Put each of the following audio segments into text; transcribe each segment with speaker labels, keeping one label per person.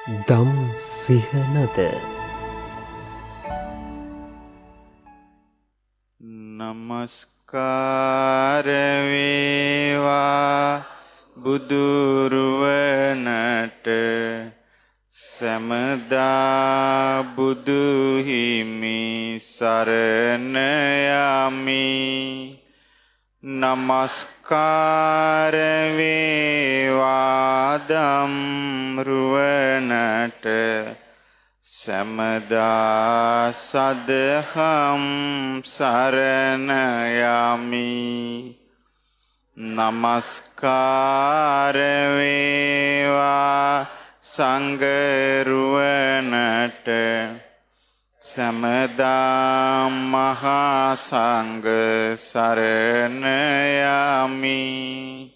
Speaker 1: දම් සිහනද
Speaker 2: නමස්කාර වේවා බුදුරුවනට සමදා බුදු හිමි සරණ යමි. නමස්කාර වේවා ධම්රුවනට සමදා සදහම් සරණ යමි. නමස්කාර වේවා සංඝරුවනට සමදා මහා සංඝ සරණ යමි.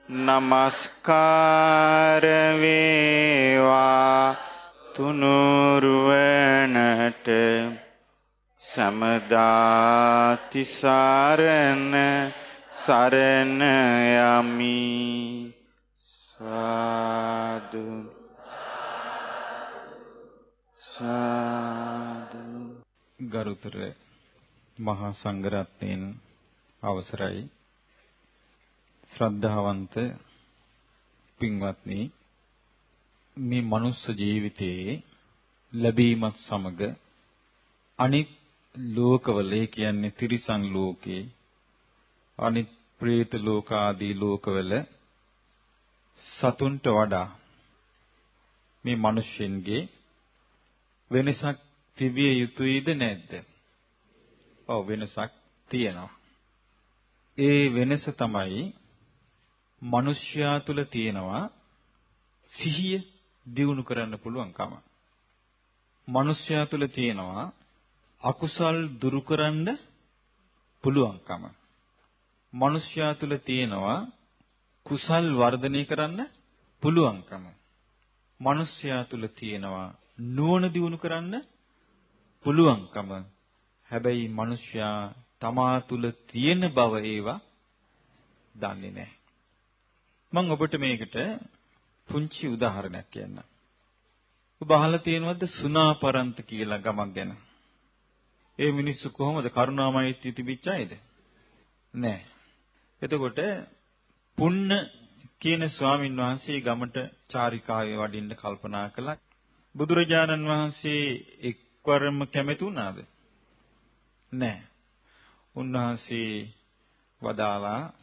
Speaker 2: නමස්කාර වේවා තුනුරුවනට සමදා තිසරණ සරණ යමි. සාදු සාදු.
Speaker 3: ගරුතර මහා සංඝරත්නයන් අවසරයි. ශ්‍රද්ධාවන්ත පින්වත්නි, මේ මනුස්ස ජීවිතයේ ලැබීමත් සමග අනිත් ලෝකවල, ඒ කියන්නේ තිරිසන් ලෝකේ, අනිත් പ്രേත ලෝක ආදී ලෝකවල සතුන්ට වඩා මේ මිනිස්සුන්ගේ වෙනසක් තිබිය යුතුයිද නැද්ද? ඔව්, වෙනසක් තියෙනවා. ඒ වෙනස තමයි මිනිස්යා තුල තියෙනවා සිහිය දියුණු කරන්න පුළුවන්කම. මිනිස්යා තුල තියෙනවා අකුසල් දුරු කරන්න පුළුවන්කම. මිනිස්යා තුල තියෙනවා කුසල් වර්ධනය කරන්න පුළුවන්කම. මිනිස්යා තුල තියෙනවා නුවණ දියුණු කරන්න පුළුවන්කම. හැබැයි මිනිස්යා තමා තුල තියෙන බව ඒවා දන්නේ නැහැ. මම ඔබට මේකට පුංචි උදාහරණයක් කියන්නම්. ඔබ අහලා තියෙනවද සුණාපරන්ත කියලා ගමක් ගැන? ඒ මිනිස්සු කොහොමද? කරුණාමෛත්‍රිය තිබිච්ච අයද? නෑ. එතකොට පුන්න කියන ස්වාමින් වහන්සේ ගමට චාරිකාවේ වඩින්න කල්පනා කළා. බුදුරජාණන් වහන්සේ එක්වරම කැමති වුණාද? නෑ. උන්වහන්සේ වදාලා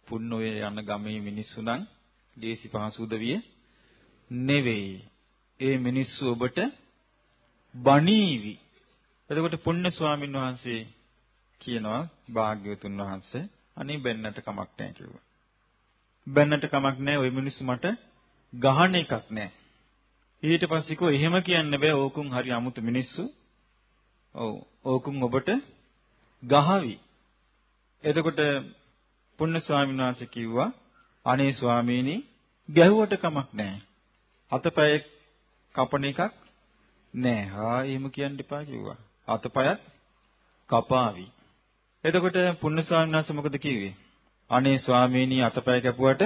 Speaker 3: පුන්න ඔය යන ගමේ මිනිස්සු නම් දේශි පහසු උදවිය නෙවෙයි. ඒ මිනිස්සු ඔබට බණීවි. එතකොට පුන්න ස්වාමින් වහන්සේ කියනවා භාග්‍යවතුන් වහන්සේ අනේ බෙන්නට කමක් නැහැ කිව්වා. බෙන්නට කමක් නැහැ, ওই මිනිස්සු මට ගහන එකක් නැහැ. ඊට පස්සේ කෝ එහෙම කියන්න බෑ, ඕකුන් හරි අමුතු මිනිස්සු. ඔව්, ඕකුන් ඔබට ගහවි. එතකොට පුන්න ස්වාමීන් වහන්සේ කිව්වා අනේ ස්වාමීනි, ගැහුවට කමක් නැහැ. අතපය කපන එකක් නෑ. එහෙම කියන්න එපා කිව්වා. අතපයත් කපාවි. එතකොට පුන්න ස්වාමීන් වහන්සේ මොකද කිව්වේ? අනේ ස්වාමීනි, අතපය කැපුවට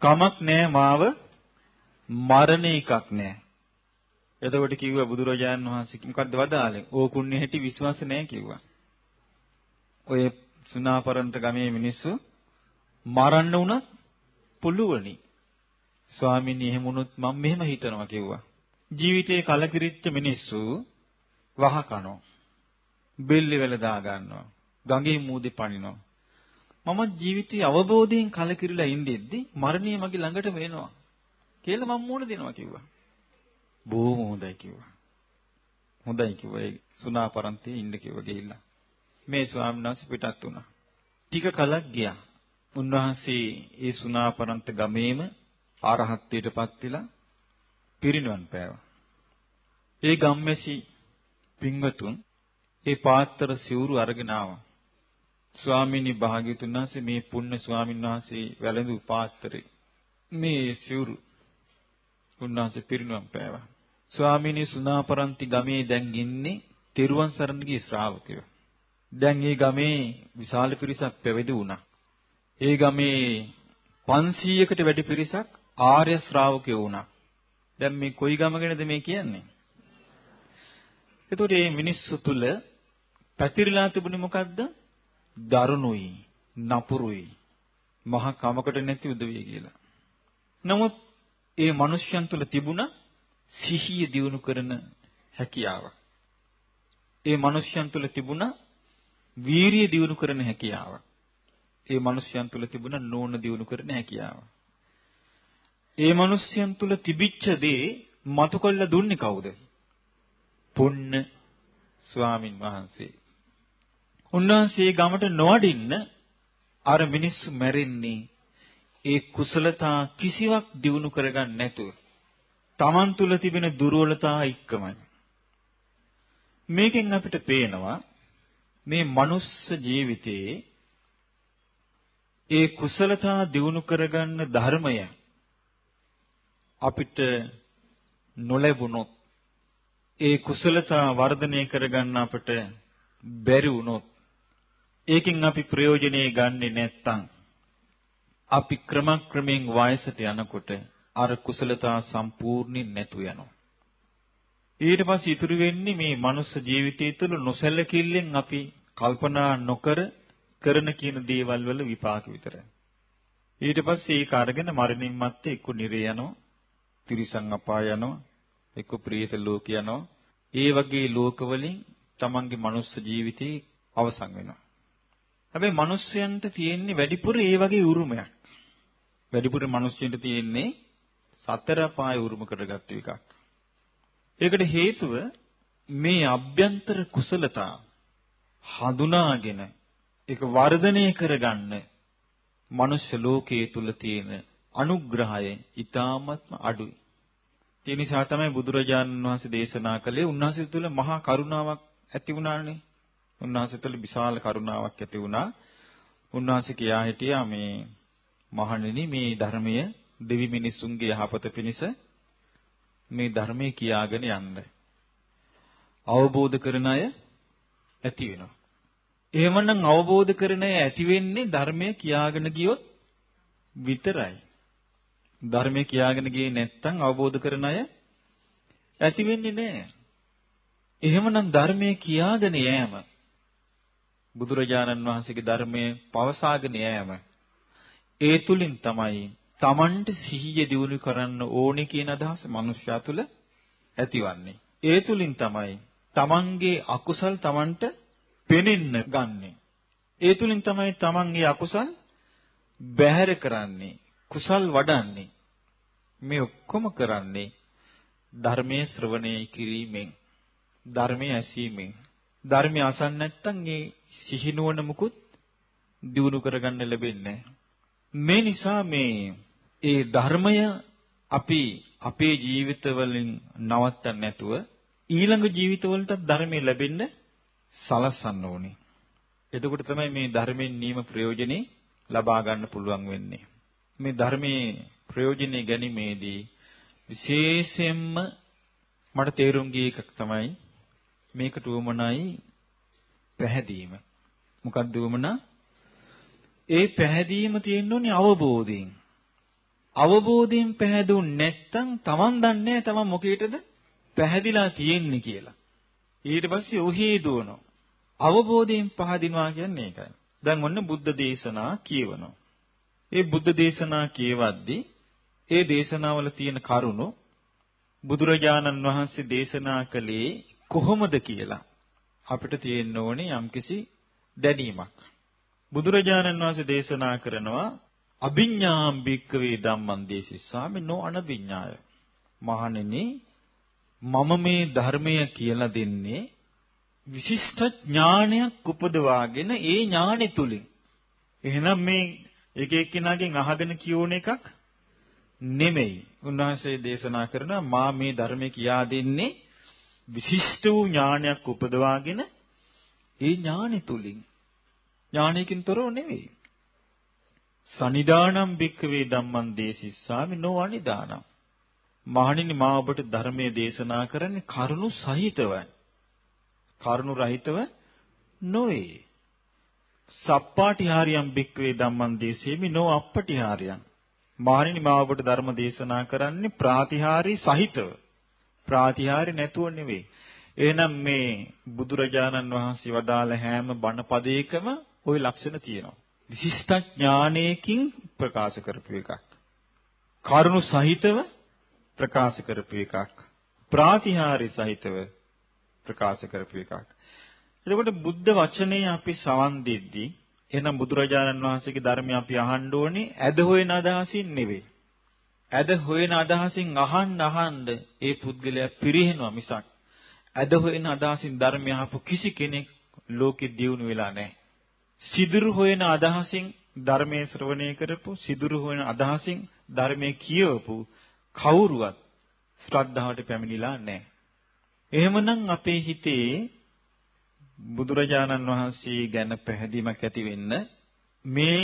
Speaker 3: කමක් නෑ, මාව මරණ එකක් නෑ. එතකොට කිව්වා බුදුරජාණන් වහන්සේ මොකද්ද වදාළේ? ඕකුන්නේ හැටි විශ්වාස නෑ කිව්වා. ඔය සුණාපරන්ත ගමේ මිනිස්සු මරන්න උනත් පුළුවනි. ස්වාමීනි, එහෙම වුණොත් මම මෙහෙම හිතනවා කිව්වා. ජීවිතේ කලකිරිච්ච මිනිස්සු වහ කනවා. බෙල්ල වල දා ගන්නවා. ගඟේ මූදේ පනිනවා. මම ජීවිතේ අවබෝධයෙන් කලකිරිලා ඉඳිද්දි මරණය මගේ ළඟටම එනවා කියලා මම මුණ දෙනවා කිව්වා. බොහොම හොඳයි කිව්වා. හොඳයි කිව්වා. ඒ සුණාපරන්තේ ඉන්න කිව්වා ගිහිල්ලා. මේ ස්වාමීන් වහන්සේ පිටත් වුණා. ටික කලක් ගියා. උන්වහන්සේ ඒ සුණාපරන්ත ගමේම ආරහත්ත්වයටපත් වෙලා පිරිනිවන් පෑවා. ඒ ගම්මැසි පින්වතුන් ඒ පාත්‍ර සිවුරු අරගෙන ආවා. ස්වාමීනි, භාග්‍යවතුන් වහන්සේ මේ පුණ්‍ය ස්වාමීන් වහන්සේ වැළඳු පාත්‍රේ මේ සිවුරු උන්වහන්සේ පිරිනිවන් පෑවා. ස්වාමීනි, සුණාපරන්ති ගමේ දැන් ඉන්නේ තෙරුවන් සරණ ගිය ශ්‍රාවකයෝ. දැන් මේ ගමේ විශාල පිරිසක් පැවිදි වුණා. ඒ ගමේ 500කට වැඩි පිරිසක් ආර්ය ශ්‍රාවකයෝ වුණා. දැන් මේ කොයි ගමකටද මේ කියන්නේ? එතකොට මේ මිනිස්සු තුල පැතිරිලා තිබුණේ මොකද්ද? දරුණුයි, නපුරුයි, මහා කමකට නැති උදවිය කියලා. නමුත් ඒ මිනිස්යන් තුල තිබුණා සිහිය දියුණු කරන හැකියාවක්. ඒ මිනිස්යන් තුල තිබුණා වීරිය දියුණු කරන හැකියාවක්. ඒ මිනිස්යන් තුල තිබුණා නෝන දියුණු කරන හැකියාවක්. ඒ මිනිස්යන් තුල තිබිච්ච දේ මතු කළ දුන්නේ කවුද? පුන්න ස්වාමින් වහන්සේ. උන්වහන්සේ ගමට නොවඩින්න අර මිනිස්සු මැරෙන්නේ ඒ කුසලතා කිසිවක් දියුණු කරගන්න නැතුව. Taman තුල තිබෙන දුර්වලතා එක්කමයි. මේකෙන් අපිට පේනවා මේ මනුස්ස ජීවිතයේ ඒ කුසලතා දියුණු කරගන්න ධර්මය අපිට නොලැබුණොත්, ඒ කුසලතා වර්ධනය කරගන්න අපිට බැරි වුණොත්, ඒකෙන් අපි ප්‍රයෝජනෙ ගන්නෙ නැත්තම් අපි ක්‍රමක්‍රමයෙන් වයසට යනකොට අර කුසලතා සම්පූර්ණයෙන් නැතු යනවා. ඊට පස්සේ ඉතුරු වෙන්නේ මේ මනුස්ස ජීවිතය තුළ නොසැලකිල්ලෙන් අපි කල්පනා නොකර කරන කියන දේවල් වල විපාක විතරයි. ඊට පස්සේ ඒක අරගෙන මරණින් මත්තේ එක්ක නිරේ යනවා, තිරිසන් අපාය යනවා, එක්ක ප්‍රේත ලෝක යනවා. ඒ වගේ ලෝකවලින් තමන්ගේ මනුස්ස ජීවිතේ අවසන් වෙනවා. හැබැයි මිනිස්යන්ට තියෙන්නේ වැඩිපුර ඒ වගේ උරුමයක්. වැඩිපුර මිනිස්යන්ට තියෙන්නේ සතර පාය උරුම කරගත්ත එකක්. ඒකට හේතුව මේ අභ්‍යන්තර කුසලතා හඳුනාගෙන ඒක වර්ධනය කරගන්න මනුෂ්‍ය ලෝකයේ තුල තියෙන අනුග්‍රහය ඊ타ත්ම අඩුයි. ඒ නිසා තමයි බුදුරජාණන් වහන්සේ දේශනා කළේ, උන්වහන්සේ තුල මහා කරුණාවක් ඇති වුණානේ. උන්වහන්සේ තුළ විශාල කරුණාවක් ඇති වුණා. උන්වහන්සේ කියා හිටියා මේ මහණෙනි, මේ ධර්මය දෙවි මිනිසුන්ගේ යහපත පිණිස මේ ධර්මයේ කියාගෙන යන්න. අවබෝධ කරන අය ඇති වෙනවා. එහෙමනම් අවබෝධ කරන අය ඇති වෙන්නේ ධර්මයේ කියාගෙන ගියොත් විතරයි. ධර්මයේ කියාගෙන ගියේ නැත්නම් අවබෝධ කරන අය ඇති වෙන්නේ නැහැ. එහෙමනම් ධර්මයේ කියාගෙන යෑම, බුදුරජාණන් වහන්සේගේ ධර්මයේ පවසාගෙන යෑම, ඒ තුලින් තමයි තමන්ට සිහිය දියුණු කරන්න ඕනේ කියන අදහස මනුෂ්‍යයා තුල ඇතිවන්නේ. ඒ තුලින් තමයි තමන්ගේ අකුසල් තමන්ට පෙනෙන්න ගන්නෙ. ඒ තුලින් තමයි තමන්ගේ අකුසල් බැහැර කරන්නේ, කුසල් වඩන්නේ. මේ ඔක්කොම කරන්නේ ධර්මයේ ශ්‍රවණය කිරීමෙන්, ධර්මයේ ඇසීමෙන්. ධර්මය අසන්න නැත්නම් ඒ සිහිනුවන මුකුත් දියුණු කරගන්න ලැබෙන්නේ නැහැ. මේ නිසා ඒ ධර්මය අපි අපේ ජීවිතවලින් නවත්තන්න නැතුව ඊළඟ ජීවිතවලට ධර්මය ලැබෙන්න සලස්සන්න ඕනේ. එතකොට තමයි මේ ධර්මයෙන් නීම ප්‍රයෝජනේ ලබා ගන්න පුළුවන් වෙන්නේ. මේ ධර්මයේ ප්‍රයෝජනේ ගැනීමේදී විශේෂයෙන්ම මට තේරුම් ගිය එකක් තමයි මේකට උවමනයි පැහැදීම. මොකක්ද උවමනා? ඒ පැහැදීම තියෙන්න ඕනේ අවබෝධයෙන්. අවබෝධයෙන් පැහැදුන්නේ නැත්නම් Taman දන්නේ නැහැ Taman මොකේටද පැහැදිලා තියෙන්නේ කියලා. ඊට පස්සේ ඔහි දුවනවා. අවබෝධයෙන් පහදිනවා කියන්නේ ඒකයි. දැන් ඔන්න බුද්ධ දේශනා කියවනවා. ඒ බුද්ධ දේශනා කියවද්දී ඒ දේශනාවල තියෙන කරුණු බුදුරජාණන් වහන්සේ දේශනා කළේ කොහොමද කියලා අපිට තියෙන්න ඕනේ යම්කිසි දැනීමක්. බුදුරජාණන් වහන්සේ දේශනා කරනවා අභිඥාම් භික්ඛවේ ධම්මං දේශිස්සාමි නෝ අනභිඥාය. මහණෙනි, මම මේ ධර්මය කියලා දෙන්නේ විශිෂ්ට ඥානයක් උපදවාගෙන ඒ ඥානෙ තුලින්. එහෙනම් මේ එක එක්කෙනාගෙන් අහගෙන කියෝන එකක් නෙමෙයි. උන්වහන්සේ දේශනා කරනවා මා මේ ධර්මය කියා දෙන්නේ විශිෂ්ට වූ ඥානයක් උපදවාගෙන ඒ ඥානෙ තුලින්. ඥානයකින් තොරව නෙවෙයි. සනිදානම් භික්ඛවේ ධම්මං දේශිස්සාමි නෝ අනිදානම්. මහණෙනි, මා ඔබට ධර්මයේ දේශනා කරන්නේ කරුණු සහිතවයි. කරුණු රහිතව නොවේ. සප්පාටිහාරියම් භික්ඛවේ ධම්මං දේශේමි නෝ අප්පටිහාරියම්. මහණෙනි මා ඔබට ධර්ම දේශනා කරන්නේ ප්‍රාතිහාර්ය සහිතව. ප්‍රාතිහාර්ය නැතුව නෙවෙයි. එහෙනම් මේ බුදුරජාණන් වහන්සේ වදාළ හැම බණ පදයකම ওই ලක්ෂණ තියෙනවා. විශිෂ්ට ඥානයකින් ප්‍රකාශ කරපු එකක්. කරුණු සහිතව ප්‍රකාශ කරපු එකක්. ප්‍රාතිහාර්ය සහිතව ප්‍රකාශ කරපු එකක්. එතකොට බුද්ධ වචනේ අපි සවන් දෙද්දී එහෙනම් බුදුරජාණන් වහන්සේගේ ධර්මය අපි අහන්න ඕනේ ඇද හොයන අදහසින් නෙවෙයි. ඇද හොයන අදහසින් අහන්න ඒ පුද්ගලයා පිරිහෙනවා මිසක් ඇද හොයන අදහසින් ධර්මය අහපු කිසි කෙනෙක් ලෝකෙ දියුණු වෙලා නැහැ. සිදුරු හොයන අදහසින් ධර්මයේ ශ්‍රවණය කරපු සිදුරු හොයන අදහසින් ධර්මයේ කියවපු කවුරුවත් ශ්‍රද්ධාවට පැමිණිලා නැහැ. එහෙමනම් අපේ හිතේ බුදුරජාණන් වහන්සේ ගැන පැහැදීමක් ඇති වෙන්න මේ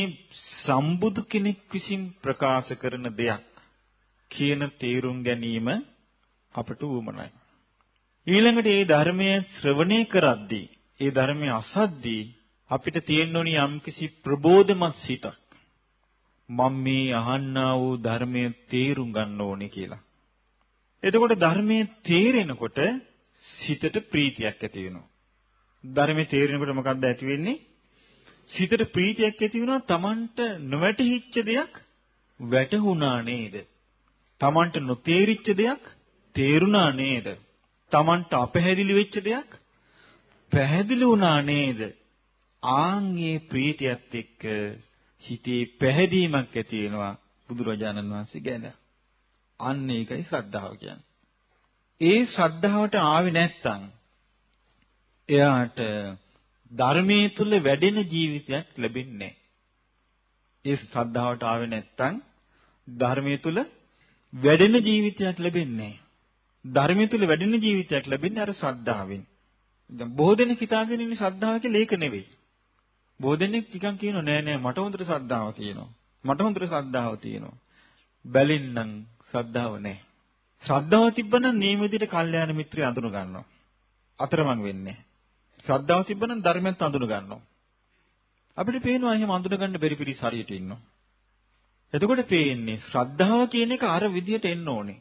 Speaker 3: සම්බුදු කෙනෙක් විසින් ප්‍රකාශ කරන දෙයක් කියන තේරුම් ගැනීම අපට උවමනයි. ඊළඟට මේ ධර්මයේ ශ්‍රවණය කරද්දී, ඒ ධර්මයේ අසද්දී අපිට තියෙන්න ඕනි යම්කිසි ප්‍රබෝධමත් සිතක්. මම මේ අහන්නා වූ ධර්මයේ තේරුම් ගන්න ඕනේ කියලා. එතකොට ධර්මයේ තේරෙනකොට සිතට ප්‍රීතියක් ඇති වෙනවා. ධර්මයේ තේරෙනකොට මොකක්ද ඇති වෙන්නේ? සිතට ප්‍රීතියක් ඇති වෙනවා. Tamanට නොවැටහිච්ච දෙයක් වැටහුණා නේද? Tamanට නොතේරිච්ච දෙයක් තේරුණා නේද? Tamanට අපැහැදිලි වෙච්ච දෙයක් පැහැදිලි වුණා නේද? ආන්ගේ ප්‍රීතියත් එක්ක හිතේ පැහැදීමක් ඇති වෙනවා බුදුරජාණන් වහන්සේ ගැන. අන්න ඒකයි ශ්‍රද්ධාව කියන්නේ. ඒ ශ්‍රද්ධාවට ආවේ නැත්තම් එයාට ධර්මයේ තුල වැඩෙන ජීවිතයක් ලැබෙන්නේ නැහැ. ඒ ශ්‍රද්ධාවට ආවේ නැත්තම් ධර්මයේ තුල වැඩෙන ජීවිතයක් ලැබෙන්නේ නැහැ. ධර්මයේ තුල වැඩෙන ජීවිතයක් ලැබෙන්නේ අර ශ්‍රද්ධාවෙන්. දැන් බොහෝ දෙනෙක් හිතාගෙන ඉන්නේ ශ්‍රද්ධාව කියලා ඒක නෙවෙයි. බොහෝ දෙනෙක් ටිකක් කියනවා නෑ නෑ මට හොඳට ශ්‍රද්ධාව තියෙනවා. මට හොඳට ශ්‍රද්ධාව තියෙනවා. බැලින්නම් ශ්‍රද්ධාව නෑ. ශ්‍රද්ධාව තිබ්බනම් මේ විදිහට කල්යාණ මිත්‍රය අඳුන ගන්නවා. අතරමං වෙන්නේ. ශ්‍රද්ධාව තිබ්බනම් ධර්මයත් අඳුන ගන්නවා. අපිට පේනවා එහෙම අඳුන ගන්න බැරි පිරිස හරියට ඉන්නවා. එතකොට පේන්නේ ශ්‍රද්ධාව කියන එක අර විදිහට එන්න ඕනේ.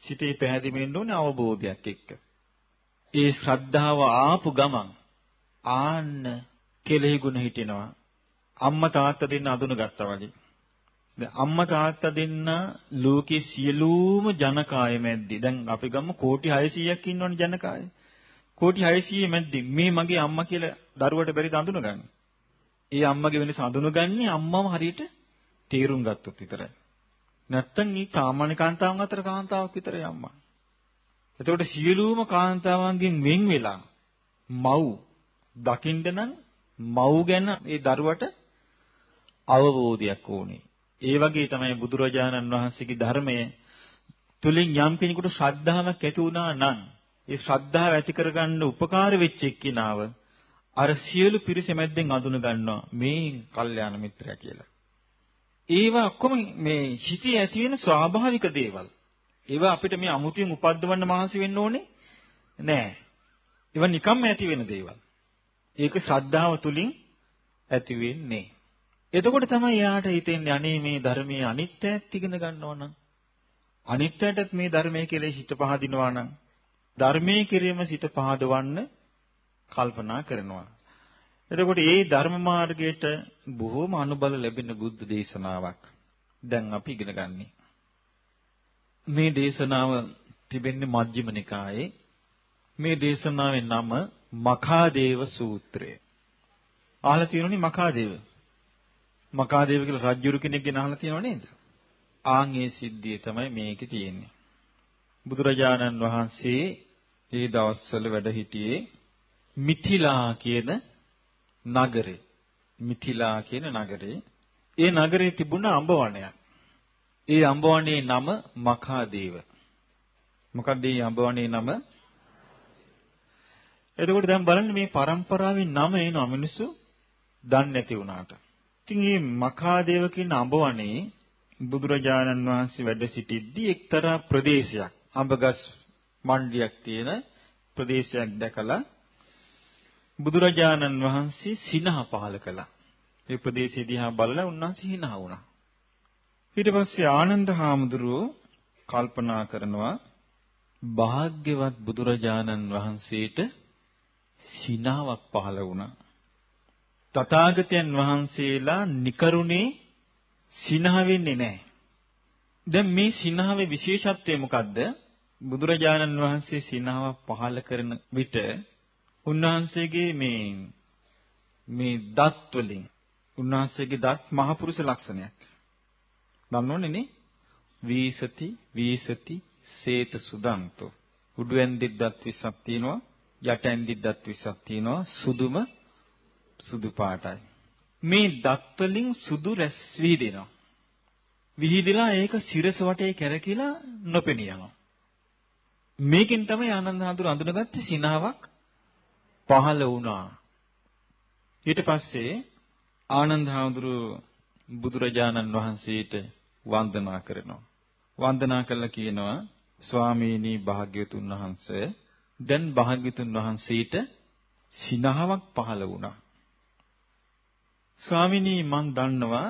Speaker 3: සිතේ පැහැදිලි වෙන්න ඕනේ අවබෝධයක් එක්ක. ඒ ශ්‍රද්ධාව ආපු ගමන් ආන්න කෙලෙහි ගුණ හිටිනවා. අම්මා තාත්තා දෙන්න අඳුන ගත්තා වගේ. දැන් අම්මා තාත්තා දෙන්න ලෝකේ සියලුම ජනකාය මැද්දේ දැන් අපි ගමු කෝටි 600ක් ඉන්නවනේ ජනකාය. කෝටි 600 මැද්දේ මේ මගේ අම්මා කියලා දරුවට බැරිද අඳුන ගන්න. ඒ අම්මගේ වෙනස අඳුනගන්නේ අම්මම හරියට තේරුම් ගත්තොත් විතරයි. නැත්තම් මේ සාමාන්‍ය කාන්තාවන් අතර කාන්තාවක් විතරයි අම්මා. එතකොට සියලුම කාන්තාවන්ගෙන් වෙන් වෙලා මව් දකින්න නම් මව් ගැන ඒ දරුවට අවබෝධයක් ඕනේ. ඒ වගේ තමයි බුදුරජාණන් වහන්සේගේ ධර්මය තුලින් යම් කෙනෙකුට ශ්‍රද්ධාවක් ඇති වුණා නම් ඒ ශ්‍රද්ධාව ඇති කරගන්න උපකාර වෙච්ච එක්කිනාව අර සියලු පිරිස මැද්දෙන් අඳුන ගන්නවා මේ කල්යාණ මිත්‍රයා කියලා. ඒවා ඔක්කොම මේ හිතේ ඇති වෙන ස්වාභාවික දේවල්. ඒවා අපිට මේ අමුතුවෙන් උපද්දවන්න මහන්සි වෙන්න ඕනේ නෑ. ඒවා නිකම්ම ඇති වෙන දේවල්. ඒක ශ්‍රද්ධාව තුලින් ඇති වෙන්නේ. එතකොට තමයි යාට හිතෙන්නේ අනේ මේ ධර්මයේ අනිත්‍යයත් ඉගෙන ගන්නවා නම් අනිත්‍යයටත් මේ ධර්මයේ කියලා හිත පහදිනවා නම් ධර්මයේ කිරීම සිත පහදවන්න කල්පනා කරනවා. එතකොට මේ ධර්ම මාර්ගයට බොහෝම අනුබල ලැබෙන බුද්ධ දේශනාවක් දැන් අපි ඉගෙන ගන්නේ. මේ දේශනාව තිබෙන්නේ මජ්ක්‍ධිම නිකායේ. මේ දේශනාවේ නම මඛාදේව සූත්‍රය. අහලා තියෙනවනේ මඛාදේව. මඛාදේව කියලා රජුරු කෙනෙක් ගැන අහලා තියෙනව නේද? ආන් ඒ සිද්ධිය තමයි මේකේ තියෙන්නේ. බුදුරජාණන් වහන්සේ ඒ දවස්වල වැඩ සිටියේ මිථිලා කියන නගරේ. මිථිලා කියන නගරේ. ඒ නගරේ තිබුණ අඹවණයක්. ඒ අඹවණේ නම මඛාදේව. මොකක්ද මේ අඹවණේ නම? එතකොට දැන් බලන්න මේ પરම්පරාවේ නම එනවා මිනිස්සු දන්නේ නැති වුණාට. ඉතින් මේ මඛාදේව කියන අඹවණේ බුදුරජාණන් වහන්සේ වැඩ සිටිද්දී එක්තරා ප්‍රදේශයක් අඹගස් මණ්ඩියක් තියෙන ප්‍රදේශයක් දැකලා බුදුරජාණන් වහන්සේ සිනහ පහල කළා. ඒ ප්‍රදේශය දිහා බලලා උන්වහන්සේ හිනහ වුණා. ඊට පස්සේ ආනන්ද හාමුදුරුවෝ කල්පනා කරනවා භාග්‍යවත් බුදුරජාණන් වහන්සේට සිනාවක් පහළ වුණා. තථාගතයන් වහන්සේලා නිකරුණේ සිනහ වෙන්නේ නැහැ. දැන් මේ සිනහවේ විශේෂත්වය මොකද්ද? බුදුරජාණන් වහන්සේ සිනහව පහළ කරන විට උන්වහන්සේගේ මේ දත් වලින් උන්වහන්සේගේ දත් මහපුරුෂ ලක්ෂණයක්. දන්නෝනේ නේ? වීසති සේත සුදන්තෝ. උඩුවෙන්දිත් දත් 20ක් තියෙනවා, යටෙන්දිත් දත් 20ක් තියෙනවා, සුදුම සුදු පාටයි. මේ දත් වලින් සුදු රැස් විහිදෙනවා. විහිදලා ඒක සිරස වටේ කැරකිලා නොපෙනී යනවා. මේකෙන් තමයි ආනන්ද හාමුදුරුවෝ අඳුනගත්තේ සිනාවක් පහළ වුණා. ඊට පස්සේ ආනන්ද හාමුදුරුවෝ බුදුරජාණන් වහන්සේට වන්දනා කරනවා. වන්දනා කළා කියනවා ස්වාමීනි භාග්‍යවතුන් වහන්සේ දැන් භාග්‍යවතුන් වහන්සේට සිනාවක් පහළ වුණා. ස්වාමීනි මං දන්නවා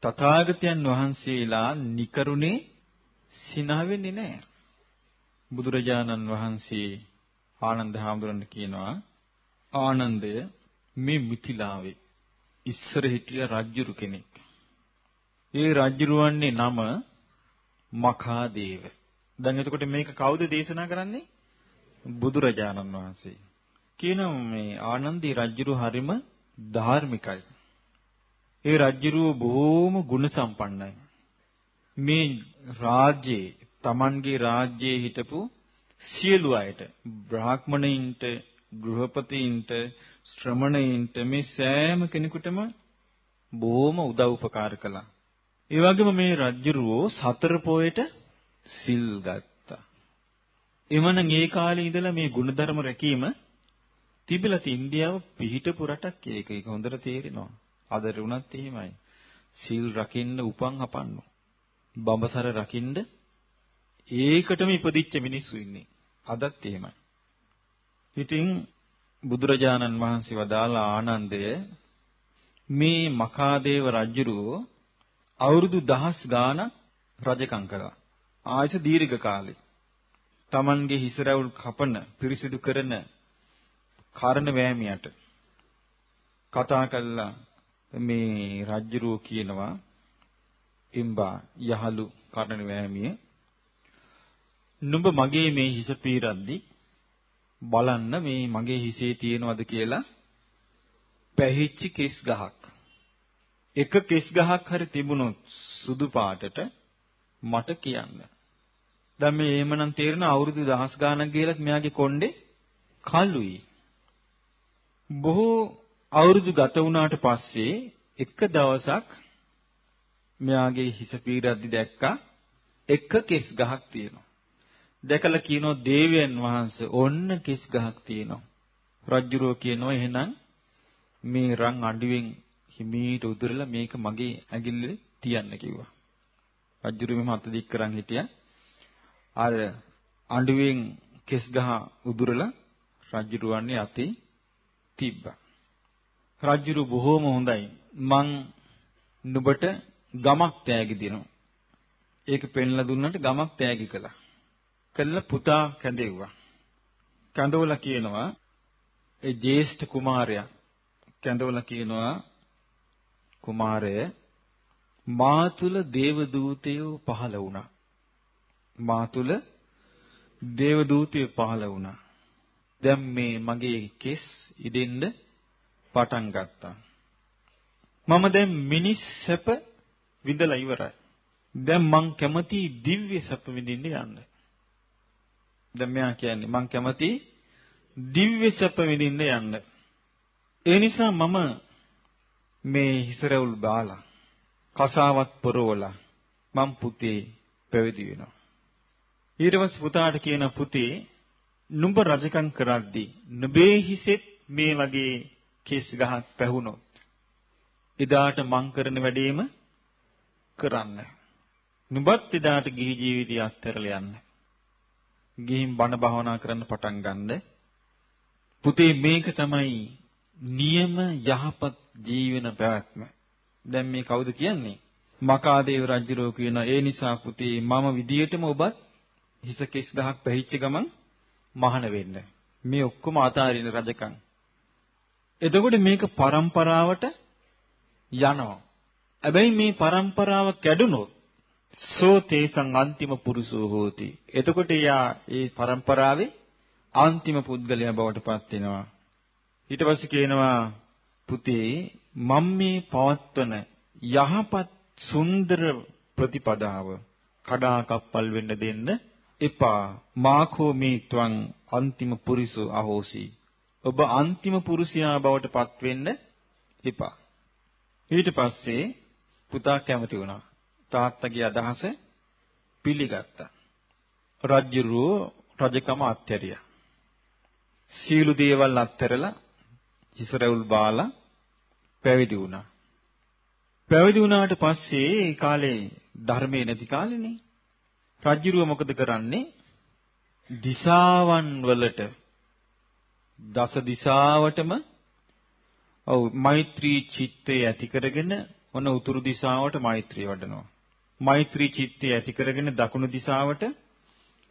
Speaker 3: තථාගතයන් වහන්සේලා නිකරුණේ සිනහ වෙන්නේ නැහැ. බුදුරජාණන් වහන්සේ ආනන්ද හාමුදුරන්ට කියනවා ආනන්දය මේ මිථිලාවේ ඉස්සර හිටිය රජුරු කෙනෙක්. ඒ රජුරුවන්නේ නම මඛාදේව. දැන් එතකොට මේක කවුද දේශනා කරන්නේ? බුදුරජාණන් වහන්සේ. කියනවා මේ ආනන්දී රජුරු හරිම ධාර්මිකයි. ඒ රජුරු බොහෝම ගුණ සම්පන්නයි. මේ රාජ්‍යයේ තමන්ගේ රාජ්‍යයේ හිටපු සියලු අයට බ්‍රාහ්මණයින්ට ගෘහපතීන්ට ශ්‍රමණයින්ට මේ සෑම කෙනෙකුටම බොහොම උදව් උපකාර කළා. ඒ වගේම මේ රජුරෝ සතර පොයට සිල් ගත්තා. එමනම් ඒ කාලේ ඉඳලා මේ ගුණධර්ම රැකීම තිබිලා ඉන්දියාව පිහිටපු රටක් ඒක හොඳට තේරෙනවා. අද වුණත් එහෙමයි. සිල් රකින්න උපන් හපන්නු. බඹසර රකින්න ඒකටම ඉපදිච්ච මිනිස්සු ඉන්නේ. අදත් එහෙමයි. ඉතින් බුදුරජාණන් වහන්සේ වදාළ ආනන්දය මේ මඛාදේව රජුරෝ අවුරුදු 10 ගාණක් රජකම් කළා. ආයත දීර්ඝ කාලේ. Tamanගේ හිස රැවුල් කපන පිරිසිදු කරන කාරණ වෑමියට කතා කළා. මේ රජුරෝ කියනවා ඉම්බා යහලු කාරණ වෑමිය නුඹ මගේ මේ හිස පීරද්දි බලන්න මේ මගේ හිසේ තියෙනවද කියලා පැහිච්ච කෙස් ගහක්. එක කෙස් ගහක් හරි තිබුණොත් සුදු පාටට මට කියන්න. දැන් මේ එහෙමනම් තේරෙන අවුරුදු 10 ගානක් ගියලත් මෙයාගේ කොණ්ඩේ කළුයි. බොහෝ අවුරුදු ගත වුණාට පස්සේ එක දවසක් මෙයාගේ හිස පීරද්දි දැක්කා එක කෙස් ගහක් තියෙනවා. දැකලා කියනවා දේවයන් වහන්සේ ඔන්න කෙස් ගහක් තියෙනවා. රජුරෝ කියනවා එහෙනම් මේ රන් අඬුවෙන් හිමීට උදුරලා මේක මගේ ඇඟිල්ලේ තියන්න කිව්වා. රජුරෝ මෙහෙම අත දික් කරන් හිටියා. අර අඬුවෙන් කෙස් ගහ උදුරලා රජුරවන්නේ අතේ තිබ්බා. රජුරු බොහෝම හොඳයි. මං නුඹට ගමක් තෑගි දෙනවා. ඒක පෙන්ලා දුන්නට ගමක් තෑගි කළා. කළා පුතා කැඳෙව්වා. කැඳවලා කියනවා ඒ ජේෂ්ඨ කුමාරයා කැඳවලා කියනවා කුමාරය මා තුල දේව දූතයෝ පහළ වුණා. මා තුල දේව දූතයෝ පහළ වුණා. දැන් මේ මගේ කෙස් ඉදෙන්න පටන් ගත්තා. මම දැන් මිනිස් සැප විඳලා ඉවරයි. දැන් මං කැමති දිව්‍ය සැප විඳින්න යන්න. දැන් මෙයා කියන්නේ මං කැමති දිව්‍ය සැප විඳින්න යන්න. ඒ නිසා මම මේ හිසරවුල් බාලා කසාවත් පොරවලා මං පුතේ පැවිදි වෙනවා. ඊට පස්සේ පුතාට කියන පුතේ නුඹ රජකම් කරද්දී නුඹේ හිසෙත් මේ වගේ කෙස් ගහක් පැහුනොත් එදාට මං කරන වැඩේම කරන්න. නුඹත් එදාට ගිහි ජීවිතය අත්හැරලා යන්න. ගිහින් බණ භාවනා කරන්න පටන් ගන්න. පුතේ මේක තමයි නියම යහපත් ජීවන පැවැත්ම. දැන් මේ කවුද කියන්නේ? මකාදේව රජුරෝ කියන ඒ නිසා පුතේ මම විදියටම ඔබත් හිස කෙස් ගහක් පැහිච්ච ගමන් මහාන වෙන්න. මේ ඔක්කොම අතාරින රජකම්. එතකොට මේක પરම්පරාවට යනවා. හැබැයි මේ પરම්පරාව කැඩුනොත් සෝ තේසං අන්තිම පුරුෂෝ හෝති. එතකොට යා ඒ પરම්පරාවේ අන්තිම පුද්ගලයා බවට පත් වෙනවා. ඊට පස්සේ කියනවා පුතේ මම මේ පවත්වන යහපත් සුන්දර ප්‍රතිපදාව කඩා කප්පල් වෙන්න දෙන්න එපා. මාඛෝ මේ ත්වං අන්තිම පුරිසෝ අහෝසි. ඔබ අන්තිම පුරුෂයා බවට පත් වෙන්න එපා. ඊට පස්සේ පුතා කැමති වුණා. තාත්තගේ අදහස පිළිගත්තා. රජුරෝ රජකම අත්හැරියා. සීළු දේවල් අත්හැරලා ඉස්රායෙල් බාලා පැවිදි වුණා. පැවිදි වුණාට පස්සේ ඒ කාලේ ධර්මයේ නැති කාලේනේ. රජුරුව මොකද කරන්නේ? දිසාවන් වලට දස දිසාවටම මෛත්‍රී චිත්තය ඇති කරගෙන ඔන්න උතුරු දිසාවට මෛත්‍රිය වඩනවා. මෛත්‍රී චිත්තය ඇති කරගෙන දකුණු දිසාවට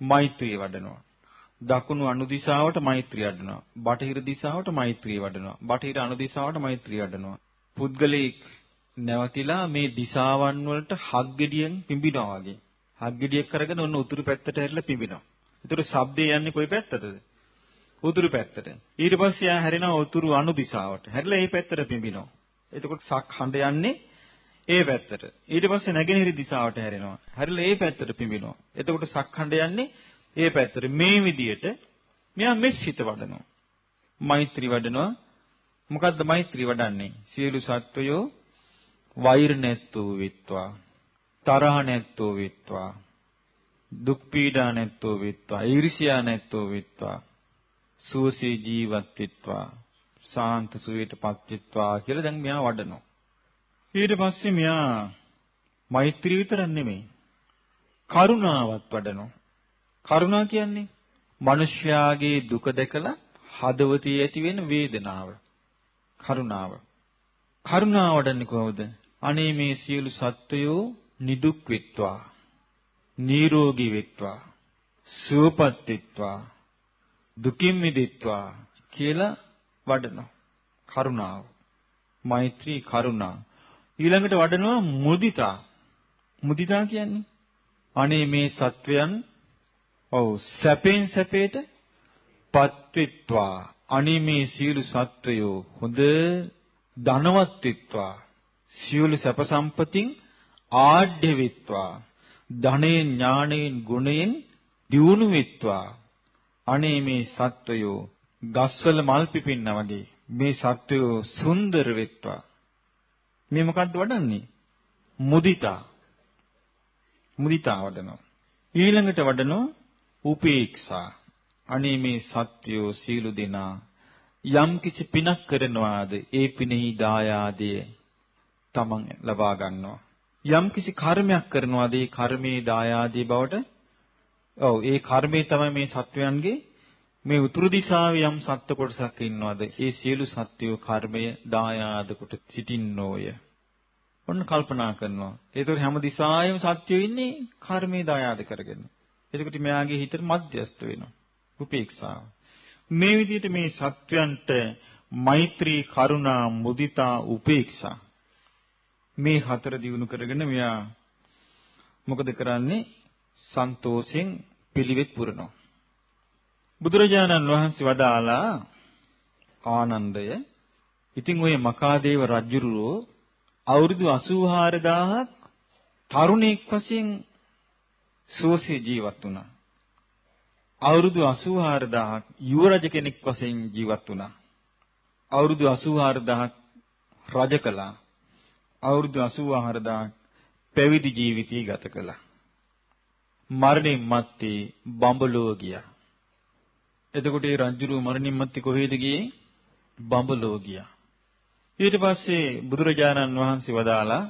Speaker 3: මෛත්‍රිය වඩනවා. දකුණු අනු දිසාවට මෛත්‍රිය වඩනවා. බටහිර දිසාවට මෛත්‍රිය වඩනවා. බටහිර අනු දිසාවට මෛත්‍රිය වඩනවා. පුද්ගලෙක් නැවතිලා මේ දිසාවන් වලට හග්ගෙඩියෙන් පිඹිනවා වගේ. හග්ගෙඩියක් කරගෙන ඔන්න උතුරු පැත්තට හැරිලා පිඹිනවා. ඒතර ශබ්දය යන්නේ කොයි පැත්තටද? උතුරු පැත්තට. ඊට පස්සේ ආ හැරෙනවා උතුරු අනු දිසාවට. හැරිලා ඒ පැත්තට පිඹිනවා. එතකොට සක් හඬ යන්නේ ඒ පැත්තට. ඊට පස්සේ නැගෙනහිර දිසාවට හැරෙනවා. හැරිලා ඒ පැත්තට පිඹිනවා. එතකොට සක් හඬ යන්නේ ඒ පැත්තට. මේ විදියට මෙයා මෙස්සිත වඩනවා. මෛත්‍රී වඩනවා. මොකද්ද මෛත්‍රී වඩන්නේ? සියලු සත්වයෝ වෛර නැත්තෝ වෙත්වා, තරහ නැත්තෝ වෙත්වා, දුක් පීඩා නැත්තෝ වෙත්වා, ඊර්ෂ්‍යා නැත්තෝ වෙත්වා, සුවසේ ජීවත් වෙත්වා, සාන්ත සුවයටපත් වෙත්වා කියලා දැන් මෙයා වඩනවා. ඊට පස්සේ මෙයා මෛත්‍රී විතරක් නෙමෙයි කරුණාවත් වඩනවා. කරුණා කියන්නේ මිනිස්යාගේ දුක දැකලා හදවතේ ඇති වෙන වේදනාව. කරුණාව. කරුණාව වඩන්නේ කොහොමද? අනේ මේ සියලු සත්වයෝ නිදුක් වෙත්වා, නිරෝගී වෙත්වා, සුවපත් වෙත්වා, දුකින් මිදෙත්වා කියලා වඩනවා. කරුණාව. මෛත්‍රී කරුණා. ඊළඟට වඩනවා මුදිතා. මුදිතා කියන්නේ අනේ මේ සත්වයන් සැපෙන් සැපේට පත්විත්වා. අනේ මේ සියලු සත්වයෝ හොඳ ධනවත් වෙත්වා. සියලු සැප සම්පතින් ආඩ්‍ය වෙත්වා. ධනෙන් ඥාණයෙන් ගුණයෙන් දියුණු වෙත්වා. අනේ මේ සත්වයෝ ගස්වල මල් පිපෙන්නා වගේ මේ සත්වයෝ සුන්දර වෙත්වා. මේ මොකද්ද වඩන්නේ? මුදිතා. මුදිතා වඩනවා. ඊළඟට වඩනවා උපේක්ෂා. අනේ මේ සත්වයෝ සීල දෙනා යම් කිසි පිනක් කරනවාද ඒ පිනෙහි දායාදය තමන් ලබා ගන්නවා. යම් කිසි කර්මයක් කරනවාද ඒ කර්මයේ දායාදී බවට ඒ කර්මයේ තමයි මේ සත්වයන්ගේ මේ උතුරු දිශාවේ යම් සත්ත්ව කොටසක් ඉන්නවාද ඒ සියලු සත්වයෝ කර්මය දායාද කොට සිටින්නෝය. ඔන්න කල්පනා කරනවා. ඒතකොට හැම දිශාවෙම සත්වයෝ ඉන්නේ කර්මයේ දායාද කරගෙන. එතකොට මෙයාගේ හිතට මධ්‍යස්ත වෙනවා. උපේක්ෂාව. මේ විදිහට මේ සත්වයන්ට මෛත්‍රී කරුණා මුදිතා උපේක්ෂා මේ හතර දිනු කරගෙන මෙයා මොකද කරන්නේ? සන්තෝෂෙන් පිළිවෙත් පුරනවා. බුදුරජාණන් වහන්සේ වදාලා ආනන්දය ඉතින් ඔය මකාදේව රජුරෝ අවුරුදු 84000ක් තරුණෙක් වශයෙන් සුවසේ ජීවත් වුණා. අවුරුදු 84000ක් යුව රජ කෙනෙක් වශයෙන් ජීවත් වුණා. අවුරුදු 84000ක් රජ කළා. අවුරුදු 84000ක් පැවිදි ජීවිතය ගත කළා. මරණින් මත්තේ බඹලෝ ගියා. එතකොට ඒ රජුරු මරණින් මත්තේ කොහෙද ගියේ? බඹලෝ ගියා. ඊට පස්සේ බුදුරජාණන් වහන්සේ වදාලා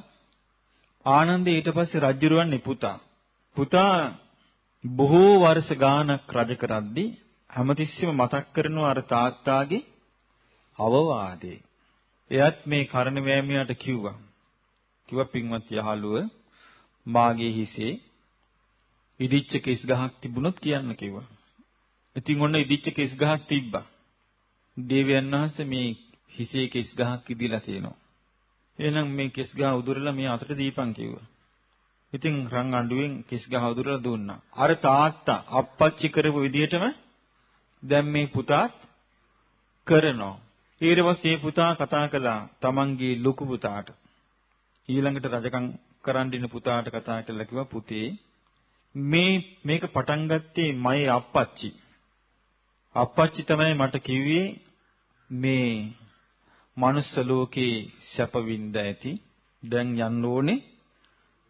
Speaker 3: ආනන්දේ ඊට පස්සේ රජුරුවන්නේ පුතා බොහෝ වර්ෂ ගානක් රජ කරද්දී හැමතිස්සෙම මතක් කරනවා අර තාත්තාගේ අවවාදේ. එයත් මේ කර්ණ වෑමියාට කිව්වා. කිව්වා පින්වත් යහළුව මාගේ හිසේ ඉදිච්ච කෙස් ගහක් තිබුණොත් කියන්න කිව්වා. ඉතින් ඔන්න ඉදිච්ච කෙස් ගහක් තිබ්බා. දේවයන් වහන්සේ මේ හිසේ කෙස් ගහක් ඉදිලා තියෙනවා. එහෙනම් මේ කෙස් ගහ උදුරලා මේ අතට දීපන් කිව්වා. ඉතින් රන් අඬුවෙන් කෙස් ගහ උදුරලා දුන්නා. අර තාත්තා අප්පච්චි කරපු විදිහටම දැන් මේ පුතාත් කරනවා. ඊට පස්සේ පුතා කතා කළා තමන්ගේ ලොකු පුතාට. ඊළඟට රජකම් කරන්න ඉන්න පුතාට කතා කරලා කිව්වා පුතේ මේක පටන් ගත්තේ මගේ අප්පච්චි. අප්පච්චි තමයි මට කිව්වේ මේ මනුස්ස ලෝකේ සැප විඳ ඇති. දැන් යන්න ඕනේ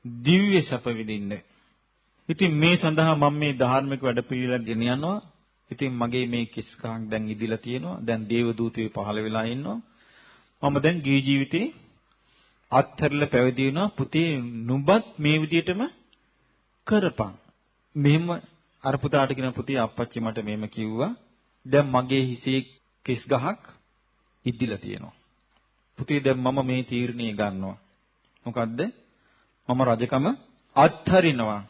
Speaker 3: දිව්‍ය සැප විඳින්න. ඉතින් මේ සඳහා මම මේ ධාර්මික වැඩපිළිවෙල ගෙන යනවා. ඉතින් මගේ මේ කිස් ගහක් දැන් ඉදිලා තියෙනවා. දැන් දේව දූතයෝ පහළ වෙලා ඉන්නවා. මම දැන් ගිහි ජීවිතේ අත්හැරලා පැවිදි වෙනවා. පුතේ නුඹත් මේ විදිහටම කරපන්. මෙහෙම අර පුතාට කියන පුතේ අප්පච්චි මට මෙහෙම කිව්වා. දැන් මගේ හිසේ කිස් ගහක් ඉදිලා තියෙනවා. පුතේ දැන් මම මේ තීරණය ගන්නවා. මොකද්ද? මම රජකම අත්හරිනවා.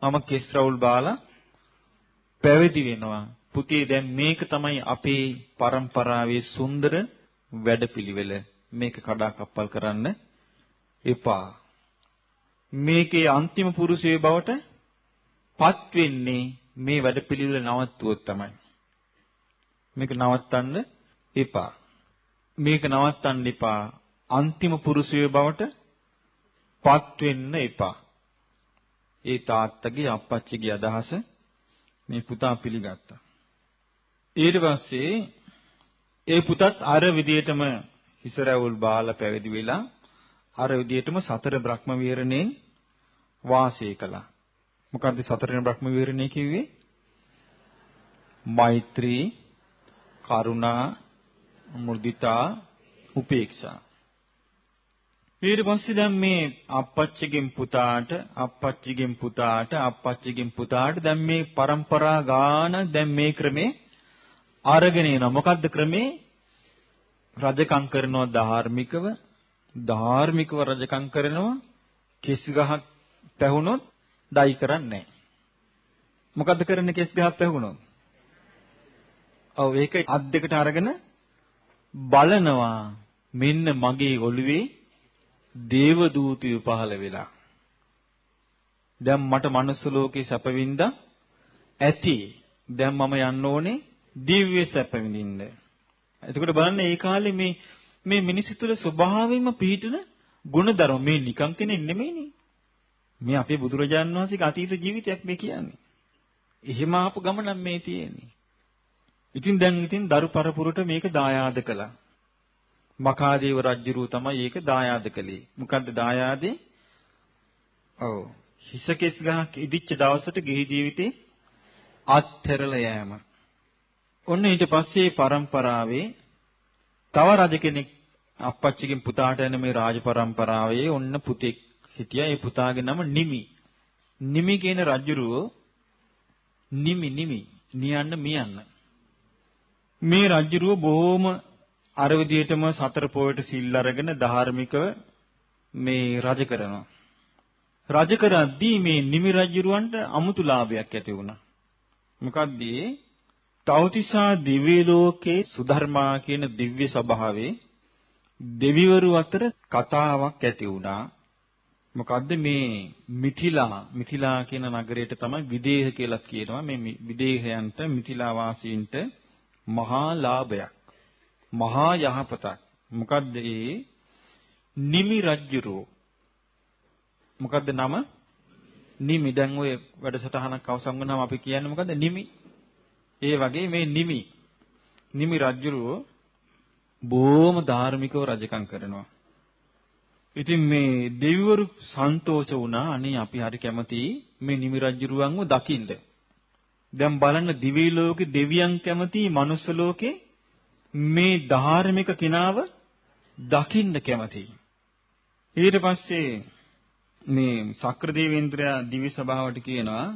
Speaker 3: මම කිස් රවුල් බාලා පැවිදි වෙනවා. පුතේ දැන් මේක තමයි අපේ පරම්පරාවේ සුන්දර වැඩපිළිවෙල. මේක කඩාකප්පල් කරන්න එපා. මේකේ අන්තිම පුරුෂයේ බවට පත් වෙන්නේ මේ වැඩපිළිවෙල නවත්තුවොත් තමයි. මේක නවත්තන්න එපා. මේක නවත්තන්න එපා. අන්තිම පුරුෂයේ බවට පත් වෙන්න එපා. ඒ තාත්තගේ අප්පච්චිගේ අදහස මේ පුතා පිළිගත්තා. ඊට පස්සේ ඒ පුතත් අර විදියටම හිසරවුල් බාලා පැවිදි වෙලා අර විදියටම සතර බ්‍රහ්ම විහරණේ වාසය කළා. මොකද්ද සතර බ්‍රහ්ම විහරණේ කිව්වේ? මෛත්‍රී, කරුණා, මුදිතා, උපේක්ෂා. ඊට පස්සේ දැන් මේ අප්පච්චිගෙන් පුතාට දැන් මේ પરම්පරා ගාන දැන් මේ ක්‍රමේ අරගෙන එනවා. මොකද්ද ක්‍රමේ? රජකම් කරනවා ධාර්මිකව රජකම් කරනවා. කෙස් ගහක් පැහුනොත් ඩයි කරන්නේ නැහැ. මොකද්ද කරන්නේ කෙස් ගහක් පැහුනොත්? ඔව් ඒක අත් දෙකට අරගෙන බලනවා මෙන්න මගේ ඔළුවේ දේව දූතයෝ පහළ වෙලා. දැන් මට මනුස්ස ලෝකේ සැප වින්දා ඇති. දැන් මම යන්න ඕනේ දිව්‍ය සැප විඳින්න. එතකොට බලන්න මේ කාලේ මේ මිනිස්සු තුළ ස්වභාවයෙන්ම පිහිටන ගුණධර්ම මේ නිකම් කෙනෙක් නෙමෙයිනේ. මේ අපේ බුදුරජාණන් වහන්සේගේ අතීත ජීවිතයක් මේ කියන්නේ. එහෙම ආපු ගමනක් මේ තියෙන්නේ. ඉතින් දරු පරපුරට මේක දායාද කළා. මකාදේව රජුරු තමයි ඒක දායාද කළේ. මොකද්ද දායාදේ? ඔව්. හිසකෙස් ගහක් ඉදිච්ච දවසට ගිහි ජීවිතේ අත්හැරලා යෑම. ඔන්න ඊට පස්සේ පරම්පරාවේ තව රජ කෙනෙක් අප්පච්චිගෙන් පුතාට යන මේ රාජ පරම්පරාවේ ඔන්න පුතෙක් හිටියා. ඒ පුතාගේ නම නිමි. නිමි කියන රජුරෝ නියන්න මියන්න. මේ රජුරෝ බොහොම අර විදියටම සතර පොයට සිල් අරගෙන ධාර්මිකව මේ රජ කරනවා. රජ කරද්දී මේ නිමි රජුරවන්ට අමුතු ලාභයක් ඇති වුණා. මොකක්ද? තවතිසා දිව්‍ය ලෝකේ සුධර්මා කියන දිව්‍ය සභාවේ දෙවිවරු අතර කතාවක් ඇති වුණා. මොකද්ද මේ මිථිලා කියන නගරයට තමයි විදේහ කියලා කියනවා. මේ විදේහයන්ට මිථිලා වාසීන්ට මහා ලාභයක්. මහා යහපතක්. මොකද්ද ඒ? නිමි රජුරෝ. මොකද්ද නම? නිමි. දැන් ඔය වැඩසටහනක් අවසන් වුණාම අපි කියන්නේ මොකද්ද? නිමි. ඒ වගේ මේ නිමි රජුරෝ බොහොම ධාර්මිකව රජකම් කරනවා. ඉතින් මේ දෙවිවරු සන්තෝෂ වුණා. අනේ අපි හරි කැමතියි මේ නිමි රජුරුවන්ව දකින්න. දැන් බලන්න දිවි ලෝකේ දෙවියන් කැමති, මනුස්ස ලෝකේ මේ ධාර්මික කෙනාව දකින්න කැමති. ඊට පස්සේ මේ සක්‍ර දේවේන්ද්‍රයා දිව්‍ය සභාවට කියනවා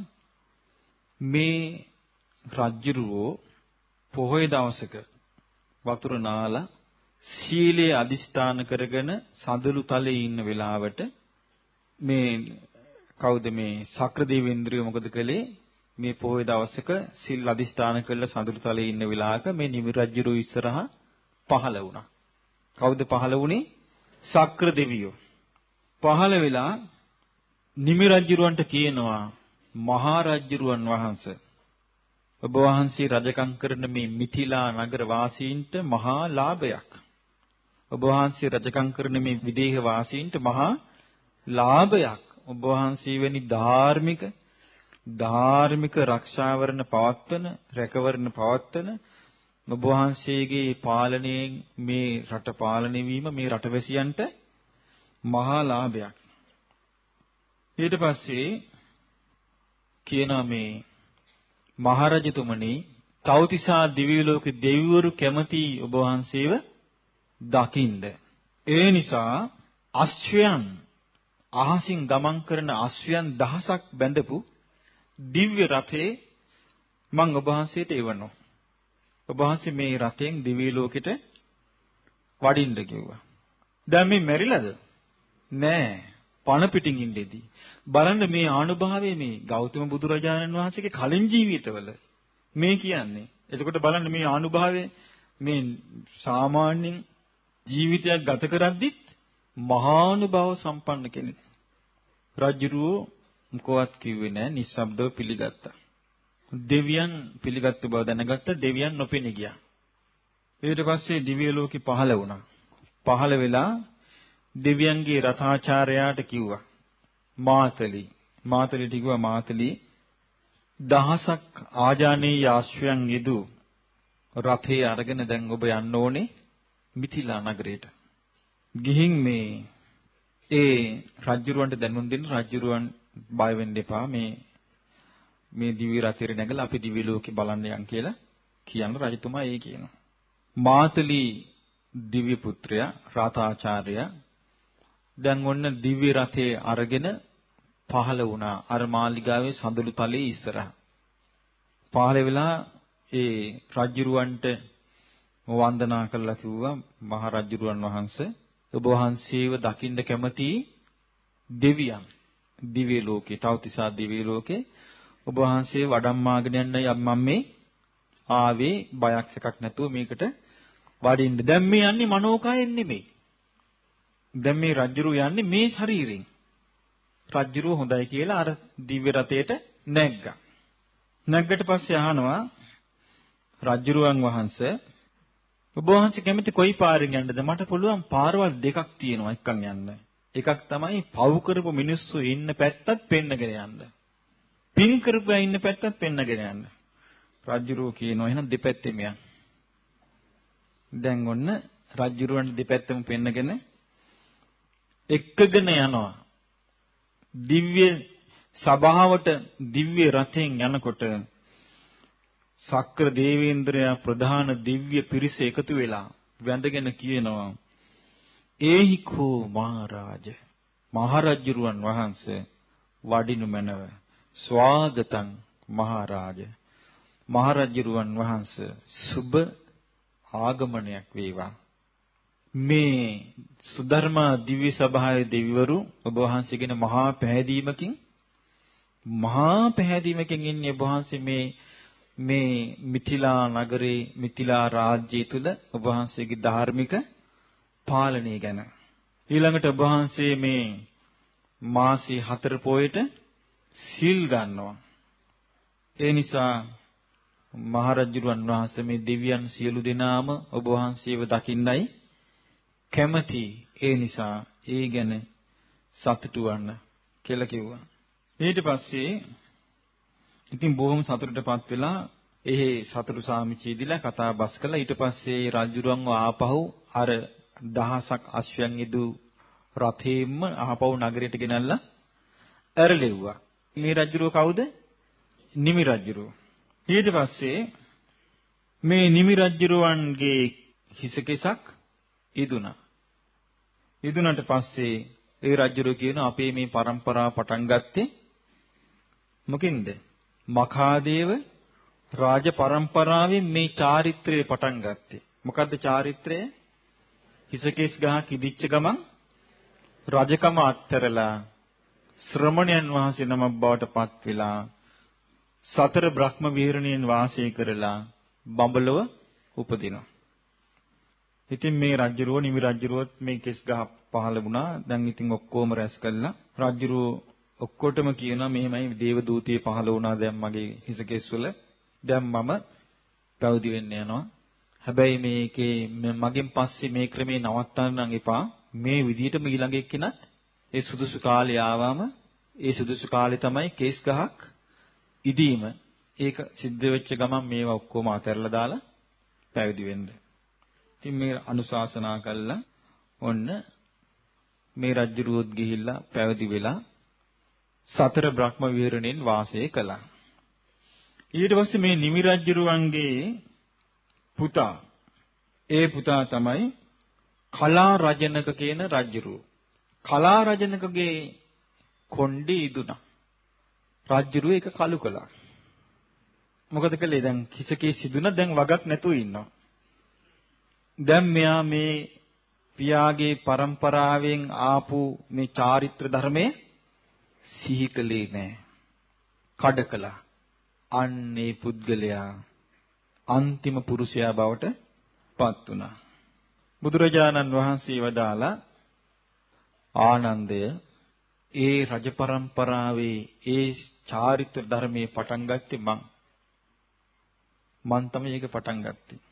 Speaker 3: මේ රජුරෝ පොහොය දවසක වතුර නාලා සීලයේ අදිෂ්ඨාන කරගෙන සඳලු තලයේ ඉන්න වෙලාවට මේ කවුද මේ ශක්‍ර දේවේන්ද්‍රය මොකද කළේ? මේ පොහොය දවසක සිල් අදිෂ්ඨාන කරලා සඳලු තලයේ ඉන්න වෙලාවක මේ නිමි රජුරු ඉස්සරහා පහළ වුණා. කවුද පහළ වුණේ? ශක්‍ර දෙවියෝ. පහළ වෙලා නිමි රජුරවන්ට කියනවා මහා රජුරුවන් වහන්සේ ඔබ වහන්සේ රජකම් කරන මේ මිථිලා නගර වාසීන්ට මහා ලාභයක්. ඔබ වහන්සේ රජකම් කරන මේ විදේහ වාසීන්ට මහා ලාභයක්. ඔබ වහන්සේ වැනි ධාර්මික රක්ෂාවරණ පවත්වන රැකවරණ පවත්වන ඔබ වහන්සේගේ පාලනයෙන් මේ රට පාලනය වීම මේ රටවැසියන්ට මහා ලාභයක්. ඊට පස්සේ කියනවා මේ මහරජතුමනි තව්තිසා දිව්‍ය ලෝකේ දෙවිවරු කැමති ඔබ වහන්සේව දකින්න. ඒ නිසා අශ්වයන් අහසින් ගමන් කරන අශ්වයන් දහසක් බැඳපු දිව්‍ය රථේ මම ඔබ වහන්සේට එවනවා. ඔබ වහන්සේ මේ රථයෙන් දිව්‍ය ලෝකෙට වඩින්න කිව්වා. දැන් මේ මැරිලාද? නෑ. පණ පිටින් ඉඳෙදී බලන්න මේ ආනුභාවයේ මේ ගෞතම බුදුරජාණන් වහන්සේගේ කලින් ජීවිතවල මේ කියන්නේ. එතකොට බලන්න මේ ආනුභාවයේ මේ සාමාන්‍යයෙන් ජීවිතයක් ගත කරද්දිත් මහානුභාව සම්පන්න කෙනෙක්. රජුරෝ මොකවත් කිව්වේ නෑ, නිස්සබ්දව පිළිගත්තා. දෙවියන් පිළිගත්ත බව දැනගත්ත දෙවියන් නොපෙනී ගියා. ඊට පස්සේ දිව්‍ය ලෝකෙ පහළ වුණා. පහළ වෙලා දෙවියන්ගේ රථාචාර්යයාට කිව්වා මාතලිට කිව්වා මාතලි දහසක් ආජානීය ආශ්වයන් යෙදු රථේ අරගෙන දැන් ඔබ යන්න ඕනේ මිථිලා නගරයට. ගිහින් ඒ රජුරවන්ට දැනුම් දෙන්න රජුරවන් බය වෙන්න එපා මේ දිව්‍ය රථේ නැගලා අපි දිව්‍ය ලෝකේ බලන්න යන් කියලා කියන රජතුමා ඒ කියනවා. මාතලි දිව්‍ය පුත්‍රයා රථාචාර්යයා දැන් ඔන්න දිව්‍ය රථේ අරගෙන පහළ වුණා අර මාලිගාවේ සඳලු තලයේ ඉස්සරහ. පහළ වෙලා ඒ රජුරවන්ට වන්දනා කළා කිව්වා මහ රජුරවන් වහන්සේ ඔබ වහන්සේව දකින්න කැමති දෙවියන් දිව්‍ය ලෝකේ තව්තිසා දිව්‍ය ලෝකේ ඔබ වහන්සේ වඩම්මාගෙන යන්නයි මම මේ ආවේ බයක් එකක් නැතුව මේකට වඩින්න. දැන් මේ යන්නේ මනෝකායෙන් නෙමෙයි. දැන් මේ රජුරු යන්නේ මේ ශරීරයෙන්. රජුරු හොඳයි කියලා අර දිව්‍ය රථයට නැග්ගා. නැග්ගට පස්සේ අහනවා රජුරුවන් වහන්සේ ඔබ වහන්සේ කැමති කොයි පාරෙන් යන්නද? මට පුළුවන් පාරවල් දෙකක් තියෙනවා එකක් යන්න. එකක් තමයි පව් කරපු මිනිස්සු ඉන්න පැත්තත් පෙන්නගෙන යන්න. පින් කරපු අය ඉන්න පැත්තත් පෙන්නගෙන යන්න. රජුරුව කියනවා එහෙනම් දෙපැත්තෙම යන්න. දැන් ඔන්න රජුරුවන් දෙපැත්තම පෙන්නගෙන එක්කගෙන යනවා. දිව්‍ය සභාවට දිව්‍ය රථයෙන් යනකොට ශක්‍ර දේවේන්ද්‍රයා ප්‍රධාන දිව්‍ය පිරිස එකතු වෙලා වැඳගෙන කියනවා ඒහිකෝ මහරජ මහරජුරුවන් වහන්සේ වඩිනු මැනව ස්වාගතං මහරජ මහරජුරුවන් වහන්සේ සුබ ආගමනයක් වේවා. මේ සුධර්මා දිව්‍ය සභාවේ දෙවිවරු ඔබ වහන්සේගෙන මහා පැහැදීමකින් ඉන්නේ ඔබ වහන්සේ මේ මිථිලා නගරේ මිථිලා රාජ්‍යය තුල ඔබ වහන්සේගේ ධාර්මික පාලනය ගැන. ඊළඟට ඔබ වහන්සේ මේ මාසී 4 පොයට සිල් ගන්නවා. ඒ නිසා මහරජුරුවන් වහන්සේ මේ දෙවියන් සියලු දෙනාම ඔබ වහන්සේව දකින්නයි කැමති. ඒ නිසා ඒ ගැන සතුටු වන්න කියලා කිව්වා. ඊට පස්සේ ඉතින් බොහොම සතුටටපත් වෙලා සතුටු සාමිචීදිලා කතා බස් කළා. ඊට පස්සේ රජුරුවන්ව ආපහු අර දහසක් අශ්වයන් ඉදු රථයෙන්ම ආපහු නගරයට ගෙනල්ලා ඇරලෙව්වා. මේ රජුරුව කවුද? නිමි රජුරුව. ඊට පස්සේ මේ නිමි රජුරුවන්ගේ හිසකෙසක් ඉදුණා. ඉදුණට පස්සේ ඒ රජුරුව කියන අපේ මේ પરම්පරාව පටන් ගත්තේ මොකින්ද? මඛාදේව රාජ પરම්පරාවෙන් මේ චාරිත්‍රය පටන් ගත්තේ. මොකද්ද චාරිත්‍රය? හිසකේස් ගහක් ඉදිච්ච ගමන් රජකම අත්හැරලා ශ්‍රමණයන් වහන්සේ නමක් බවට පත් වෙලා සතර බ්‍රහ්ම විහරණයෙන් වාසය කරලා බඹලව උපදිනවා. ඉතින් මේ රජුරෝ නිමි රජුරෝත් මේ කෙස් ගහ පහළ වුණා. දැන් ඉතින් ඔක්කොම රැස් කළා. රජුරෝ ඔක්කොටම කියනවා මෙහෙමයි දේව දූතය පහළ වුණා දැන් මගේ හිස කෙස් වල. දැන් මම පැවිදි වෙන්න යනවා. හැබැයි මේකේ මගෙන් පස්සේ මේ ක්‍රමේ නවත්තන්න නම් එපා. මේ විදිහටම ඊළඟ එක්කෙනත් ඒ සුදුසු කාලේ ආවම ඒ සුදුසු කාලේ තමයි කේස් ගහක් ඉදීම. ඒක සිද්ධ වෙච්ච ගමන් මේවා ඔක්කොම අතහැරලා දාලා පැවිදි වෙන්න. ඉතින් මේ අනුශාසනා කළා. ඔන්න මේ රජුරුවොත් ගිහිල්ලා පැවිදි වෙලා සතර බ්‍රහ්ම විහරණයෙන් වාසය කළා. ඊට පස්සේ මේ නිමි රජුරුවන්ගේ පුතා ඒ පුතා තමයි කලා රජනක කියන රජුරුව. කලා රජනකගේ කොණ්ඩේ ඉදුණා. රජුරුව ඒක කලු කළා. මොකද කළේ දැන් කිසකේ සිදුන දැන් වගක් නැතුව ඉන්නවා. දැන් මෙයා මේ පියාගේ પરම්පරාවෙන් ආපු මේ චාරිත්‍ර ධර්මයේ සිහි කළේ නැහැ. කඩ කළා. අන්නේ පුද්ගලයා අන්තිම පුරුෂයා බවට පත් වුණා. බුදුරජාණන් වහන්සේ වදාලා ආනන්දය ඒ රජ પરම්පරාවේ ඒ චාරිත්‍ර ධර්මයේ පටන් ගත්තේ මං තමයි ඒක පටන් ගත්තේ.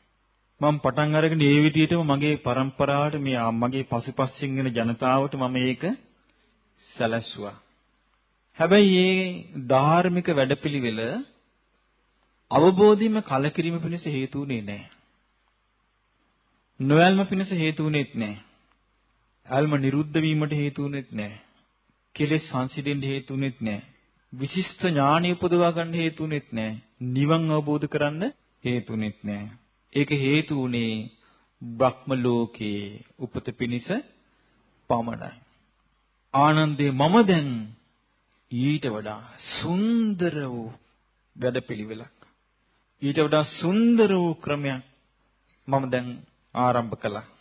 Speaker 3: මම පටන් අරගෙන ඒ විදිහටම මගේ પરම්පරාවට මේ මගේ පසුපසින් එන ජනතාවට මම ඒක සැලැස්සුවා. හැබැයි මේ ධාර්මික වැඩපිළිවෙල අවබෝධයෙන්ම කලකිරීම පිණිස හේතු වුණේ නැහැ. නොයල්ම පිණිස හේතු වුණෙත් නැහැ. අල්ම නිරුද්ධ වීමට හේතු වුණෙත් නැහැ. කෙලෙස් සංසිඳෙන්න හේතු වුණෙත් නැහැ. විශිෂ්ට ඥාණය උපදවා ගන්න හේතු වුණෙත් නැහැ. නිවන් අවබෝධ කරන්න හේතු වුණෙත් නැහැ. ඒක හේතු වුණේ බ්‍රහ්ම ලෝකේ උපත පිණිස පමණයි. ආනන්දේ මම දැන් ඊට වඩා සුන්දර වූ වැඩපිළිවෙලක් ඊට වඩා සුන්දර වූ ක්‍රමයක් මම දැන් ආරම්භ කළා.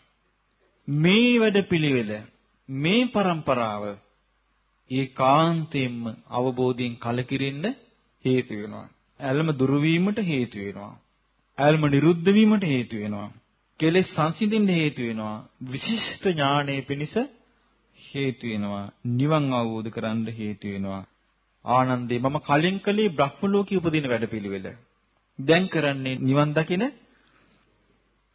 Speaker 3: මේ වැඩපිළිවෙල මේ પરම්පරාව ඒකාන්තයෙන්ම අවබෝධයෙන් කලකිරෙන්න හේතු වෙනවා. ඇල්ම දුරු වීමට හේතු වෙනවා. ඇල්ම නිරුද්ධ වීමට හේතු වෙනවා. කෙලෙස් සංසිඳෙන්න හේතු වෙනවා. විශිෂ්ට ඥානයේ පිණිස හේතු වෙනවා. නිවන් අවබෝධ කරගන්න හේතු වෙනවා. ආනන්දේ මම කලින් කලේ බ්‍රහ්ම ලෝකයේ උපදින වැඩපිළිවෙල. දැන් කරන්නේ නිවන් දකින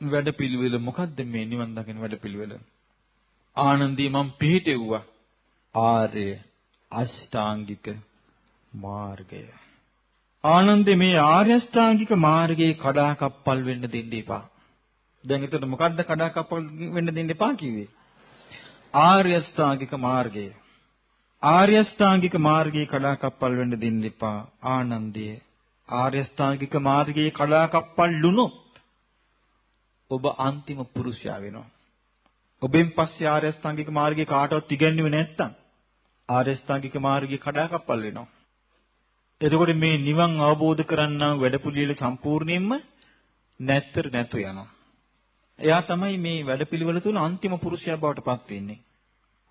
Speaker 3: වැඩපිළිවෙල. මොකද්ද මේ නිවන් දකින වැඩපිළිවෙල? ආනන්දේ මම පිළිටෙව්වා ආර්ය අෂ්ටාංගික මාර්ගය. ආනන්දේ මේ ආර්ය අෂ්ටාංගික මාර්ගයේ කඩාකප්පල් වෙන්න දෙන්න එපා. දැන් එතකොට මොකද්ද කඩාකප්පල් වෙන්න දෙන්න එපා කිව්වේ? ආර්ය අෂ්ටාංගික මාර්ගය. ආර්ය අෂ්ටාංගික මාර්ගයේ කඩාකප්පල් වෙන්න දෙන්න එපා. ආනන්දේ ආර්ය අෂ්ටාංගික මාර්ගයේ කඩාකප්පල් ලුණොත් ඔබ අන්තිම පුරුෂයා වෙනවා. ඔබෙන් පස්සේ ආර්ය අෂ්ටාංගික මාර්ගයේ කාටවත් ඉගෙනුවේ නැත්තම් ආර්ය අෂ්ටාංගික මාර්ගයේ කඩාකප්පල් වෙනවා. එතකොට මේ නිවන් අවබෝධ කරන්නා වැඩපිළිවෙල සම්පූර්ණයෙන්ම නැත්තර නැතු යනවා. එයා තමයි මේ වැඩපිළිවෙල තුල අන්තිම පුරුෂයා බවට පත් වෙන්නේ.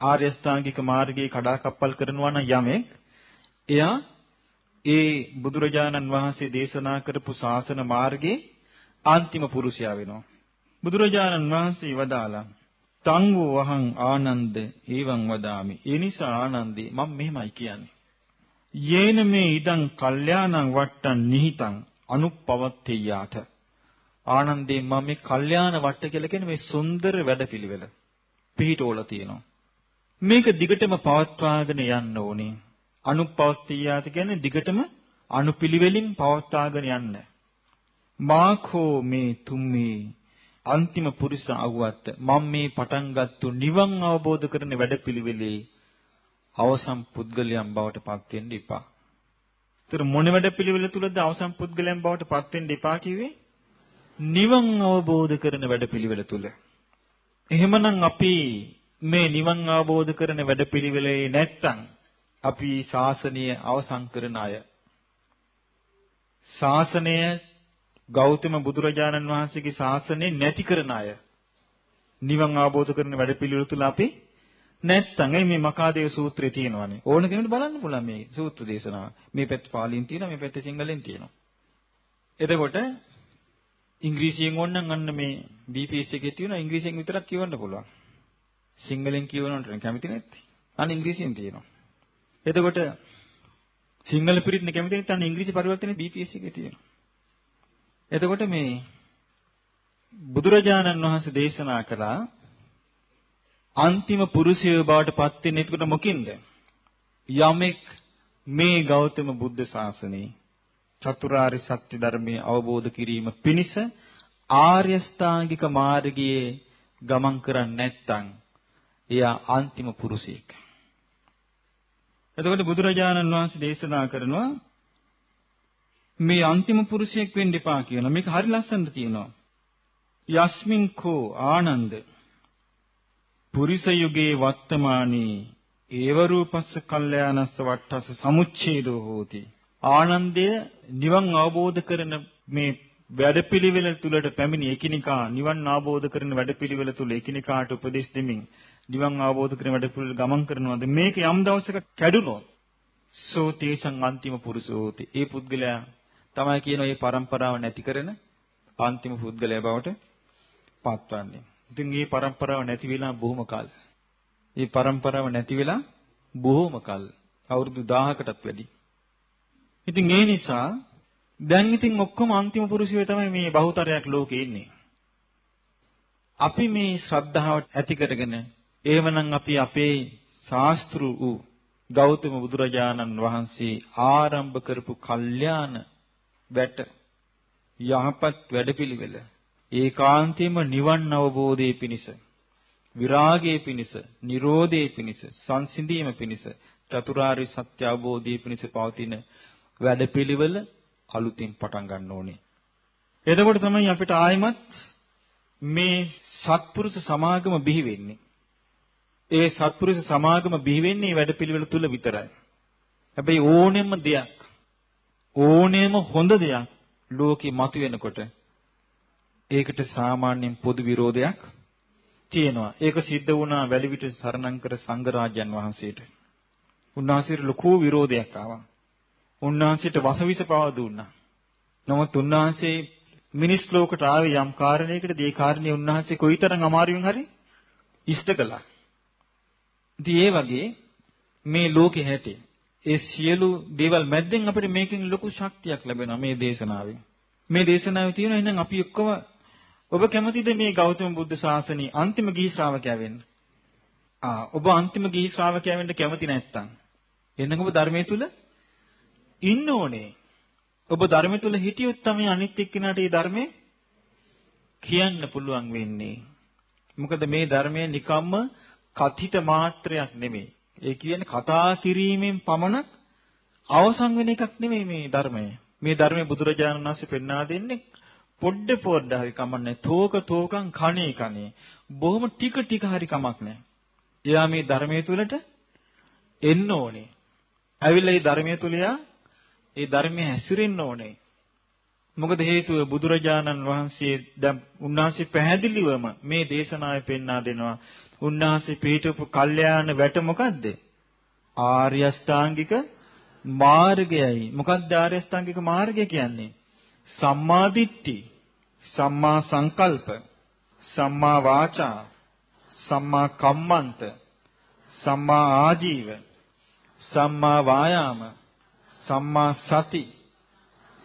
Speaker 3: ආර්ය අෂ්ටාංගික මාර්ගයේ කඩාකප්පල් කරනවා නම් යමෙක් එයා ඒ බුදුරජාණන් වහන්සේ දේශනා කරපු ශාසන මාර්ගයේ අන්තිම පුරුෂයා වෙනවා. බුදුරජාණන් වහන්සේ වදාලා තං වූ වහං ආනන්ද එවං වදාමි. ඒ නිසා ආනන්දේ මම මෙහෙමයි කියන්නේ. යේන මේ ඉදං කල්යාණං වට්ටං නිහිතං අනුප්පවත්තේයාත. ආනන්දේ මම මේ කල්යාණ වට්ට කියලා කියන්නේ මේ සුන්දර වැඩපිළිවෙල පිහිටෝල තියෙනවා. මේක දිගටම පවත්වාගෙන යන්න ඕනේ. අනුප්පවත්තේයාත කියන්නේ දිගටම අනුපිළිවෙලින් පවත්වාගෙන යන්න. මාඛෝ මේ තුම්මේ අන්තිම පුරුෂ අවුවත් මම මේ පටන් ගත්තු නිවන් අවබෝධ කරන වැඩපිළිවෙලේ අවසන් පුද්ගලයන් බවට පත් වෙන්න එපා. ඒතර මොන වැඩපිළිවෙල තුලද අවසන් පුද්ගලයන් බවට පත් වෙන්න එපා කිව්වේ? නිවන් අවබෝධ කරන වැඩපිළිවෙල තුල. එහෙමනම් අපි මේ නිවන් අවබෝධ කරන වැඩපිළිවෙලේ නැත්තම් අපි ශාසනය අවසන් කරන අය. ශාසනය ගෞතම බුදුරජාණන් වහන්සේගේ ශාසනය නැති කරන අය. නිවන් අවබෝධ කරන වැඩපිළිවෙල තුල අපි නැත්තම් මේ මකාදේව සූත්‍රයේ තියෙනවානේ. ඕන කෙනෙකුට බලන්න පුළුවන් මේ සූත්‍ර දේශනාව. මේ පැත්ත පාලියෙන් තියෙනවා, මේ පැත්ත සිංහලෙන් තියෙනවා. එතකොට ඉංග්‍රීසියෙන් ඕනනම් අන්න මේ BPS එකේ තියෙනවා, ඉංග්‍රීසියෙන් විතරක් කියවන්න පුළුවන්. සිංහලෙන් කියවනවට කැමති නැත්තේ. අන්න ඉංග්‍රීසියෙන් තියෙනවා. එතකොට සිංහල පිරිත්නේ කැමති නැත්නම් ඉංග්‍රීසි පරිවර්තනේ BPS එකේ තියෙනවා. එතකොට මේ බුදුරජාණන් වහන්සේ දේශනා කළා අන්තිම පුරුෂය බවට පත් වෙන්නේ එතකොට මොකින්ද? යමෙක් මේ ගෞතම බුද්ධ ශාසනයේ චතුරාර්ය සත්‍ය ධර්මයේ අවබෝධ කිරීම පිණිස ආර්ය ශ්‍රාංගික මාර්ගයේ ගමන් කරන්නේ නැත්නම් එයා අන්තිම පුරුෂයෙක්. එතකොට බුදුරජාණන් වහන්සේ දේශනා කරනවා මේ අන්තිම පුරුෂයෙක් වෙන්න එපා කියනවා. මේක හරි ලස්සනට කියනවා. යස්මින් කෝ ආනන්ද පුරිස යුගේ වත්තමානී ඒව රූපස්ස කල්යාණස්ස වට්ටස්ස සමුච්ඡේදෝ හෝති. ආනන්දය නිවන් අවබෝධ කරන මේ වැඩපිළිවෙල තුලට පැමිණි එකිනෙකා නිවන් අවබෝධ කරන වැඩපිළිවෙල තුල එකිනෙකාට උපදෙස් දෙමින් නිවන් අවබෝධ කරන වැඩපිළිවෙල ගමන් කරනවාද මේක යම් දවසක කැඩුනොත් සෝ තේසං අන්තිම පුරුෂෝති. ඒ පුද්ගලයා තමයි කියන මේ પરම්පරාව නැති කරන අන්තිම පුද්ගලයා බවට පත්වන්නේ. ඉතින් මේ પરම්පරාව නැති වෙලා බොහොම කල්. මේ પરම්පරාව නැති වෙලා බොහොම කල්. අවුරුදු 1000කටත් වැඩි. ඉතින් ඒ නිසා දැන් ඉතින් ඔක්කොම අන්තිම පුරුෂයෝ තමයි මේ බහුතරයක් ලෝකේ ඉන්නේ. අපි මේ ශ්‍රද්ධාව ඇති කරගෙන එහෙමනම් අපි අපේ ශාස්ත්‍රු වූ ගෞතම බුදුරජාණන් වහන්සේ ආරම්භ කරපු කල්යාණ වැට යහපත් වැඩපිළිවෙල ඒකාන්තයෙන්ම නිවන් අවබෝධයේ පිණිස විරාගයේ පිණිස නිරෝධයේ පිණිස සංසිඳීම පිණිස චතුරාර්ය සත්‍ය අවබෝධයේ පිණිස පවතින වැඩපිළිවෙල අලුතින් පටන් ගන්න ඕනේ. එතකොට තමයි අපිට ආයිමත් මේ සත්පුරුෂ සමාගම බිහි වෙන්නේ. ඒ සත්පුරුෂ සමාගම බිහි වෙන්නේ වැඩපිළිවෙල තුල විතරයි. හැබැයි ඕනෙම හොඳ දෙයක් ලෝකෙ මතුවෙනකොට ඒකට සාමාන්‍යයෙන් පොදු විරෝධයක් තියෙනවා. ඒක සිද්ධ වුණා වැලිවිට සරණංකර සංඝරාජයන් වහන්සේට. උන්වහන්සේට ලොකු විරෝධයක් ආවා. උන්වහන්සේට වසවිස පව දුන්නා. නමුත් උන්වහන්සේ මිනිස් ලෝකට ආවේ යම් කාරණයකට ඒ කාරණේ උන්වහන්සේ කොයිතරම් අමාරුවෙන් හරි ඉෂ්ට කළා. ඉතින් ඒ වගේ මේ ලෝකෙ හැටි ඒ සියලු දේවල් මැද්දෙන් අපිට මේකෙන් ලොකු ශක්තියක් ලැබෙනවා මේ දේශනාවෙන්. මේ දේශනාවේ තියෙන එහෙනම් අපි ඔක්කොම ඔබ කැමතිද මේ ගෞතම බුද්ධ ශාසනයේ අන්තිම ගිහි ශ්‍රාවකයා වෙන්න? ඔබ අන්තිම ගිහි ශ්‍රාවකයා වෙන්න කැමති නැත්නම් එහෙනම් ඔබ ධර්මයේ තුල ඉන්න ඕනේ. ඔබ ධර්මයේ තුල හිටියොත් තමයි අනිත් එක්කිනාට මේ ධර්මයේ කියන්න පුළුවන් වෙන්නේ. මොකද මේ ධර්මයේ නිකම්ම කථිත මාත්‍රයක් නෙමෙයි. ඒ කියන්නේ කතා කිරීමෙන් පමණක් අවසන් වෙන එකක් නෙමෙයි මේ ධර්මය. මේ ධර්මයේ බුදුරජාණන් වහන්සේ පෙන්වා දෙන්නේ පොඩ්ඩ හරි කමන්නේ. තෝකං කණේ. බොහොම ටික හරි කමක් නැහැ. එයා මේ ධර්මයේ තුලට එන්න ඕනේ. ඇවිල්ලා මේ ධර්මයේ තුල ඒ ධර්මයේ හැසිරෙන්න ඕනේ. මොකද හේතුව බුදුරජාණන් වහන්සේ දැන් උන්වහන්සේ පැහැදිලිවම මේ දේශනාවේ පෙන්වා දෙනවා. උන්වහන්සේ පිළිටපු කල්යාණ වැට මොකද්ද? ආර්ය අෂ්ටාංගික මාර්ගයයි. මොකක්ද ආර්ය අෂ්ටාංගික මාර්ගය කියන්නේ? සම්මා දිට්ඨි, සම්මා සංකල්ප, සම්මා වාචා, සම්මා කම්මන්ත, සම්මා ආජීව, සම්මා වායාම, සම්මා සති,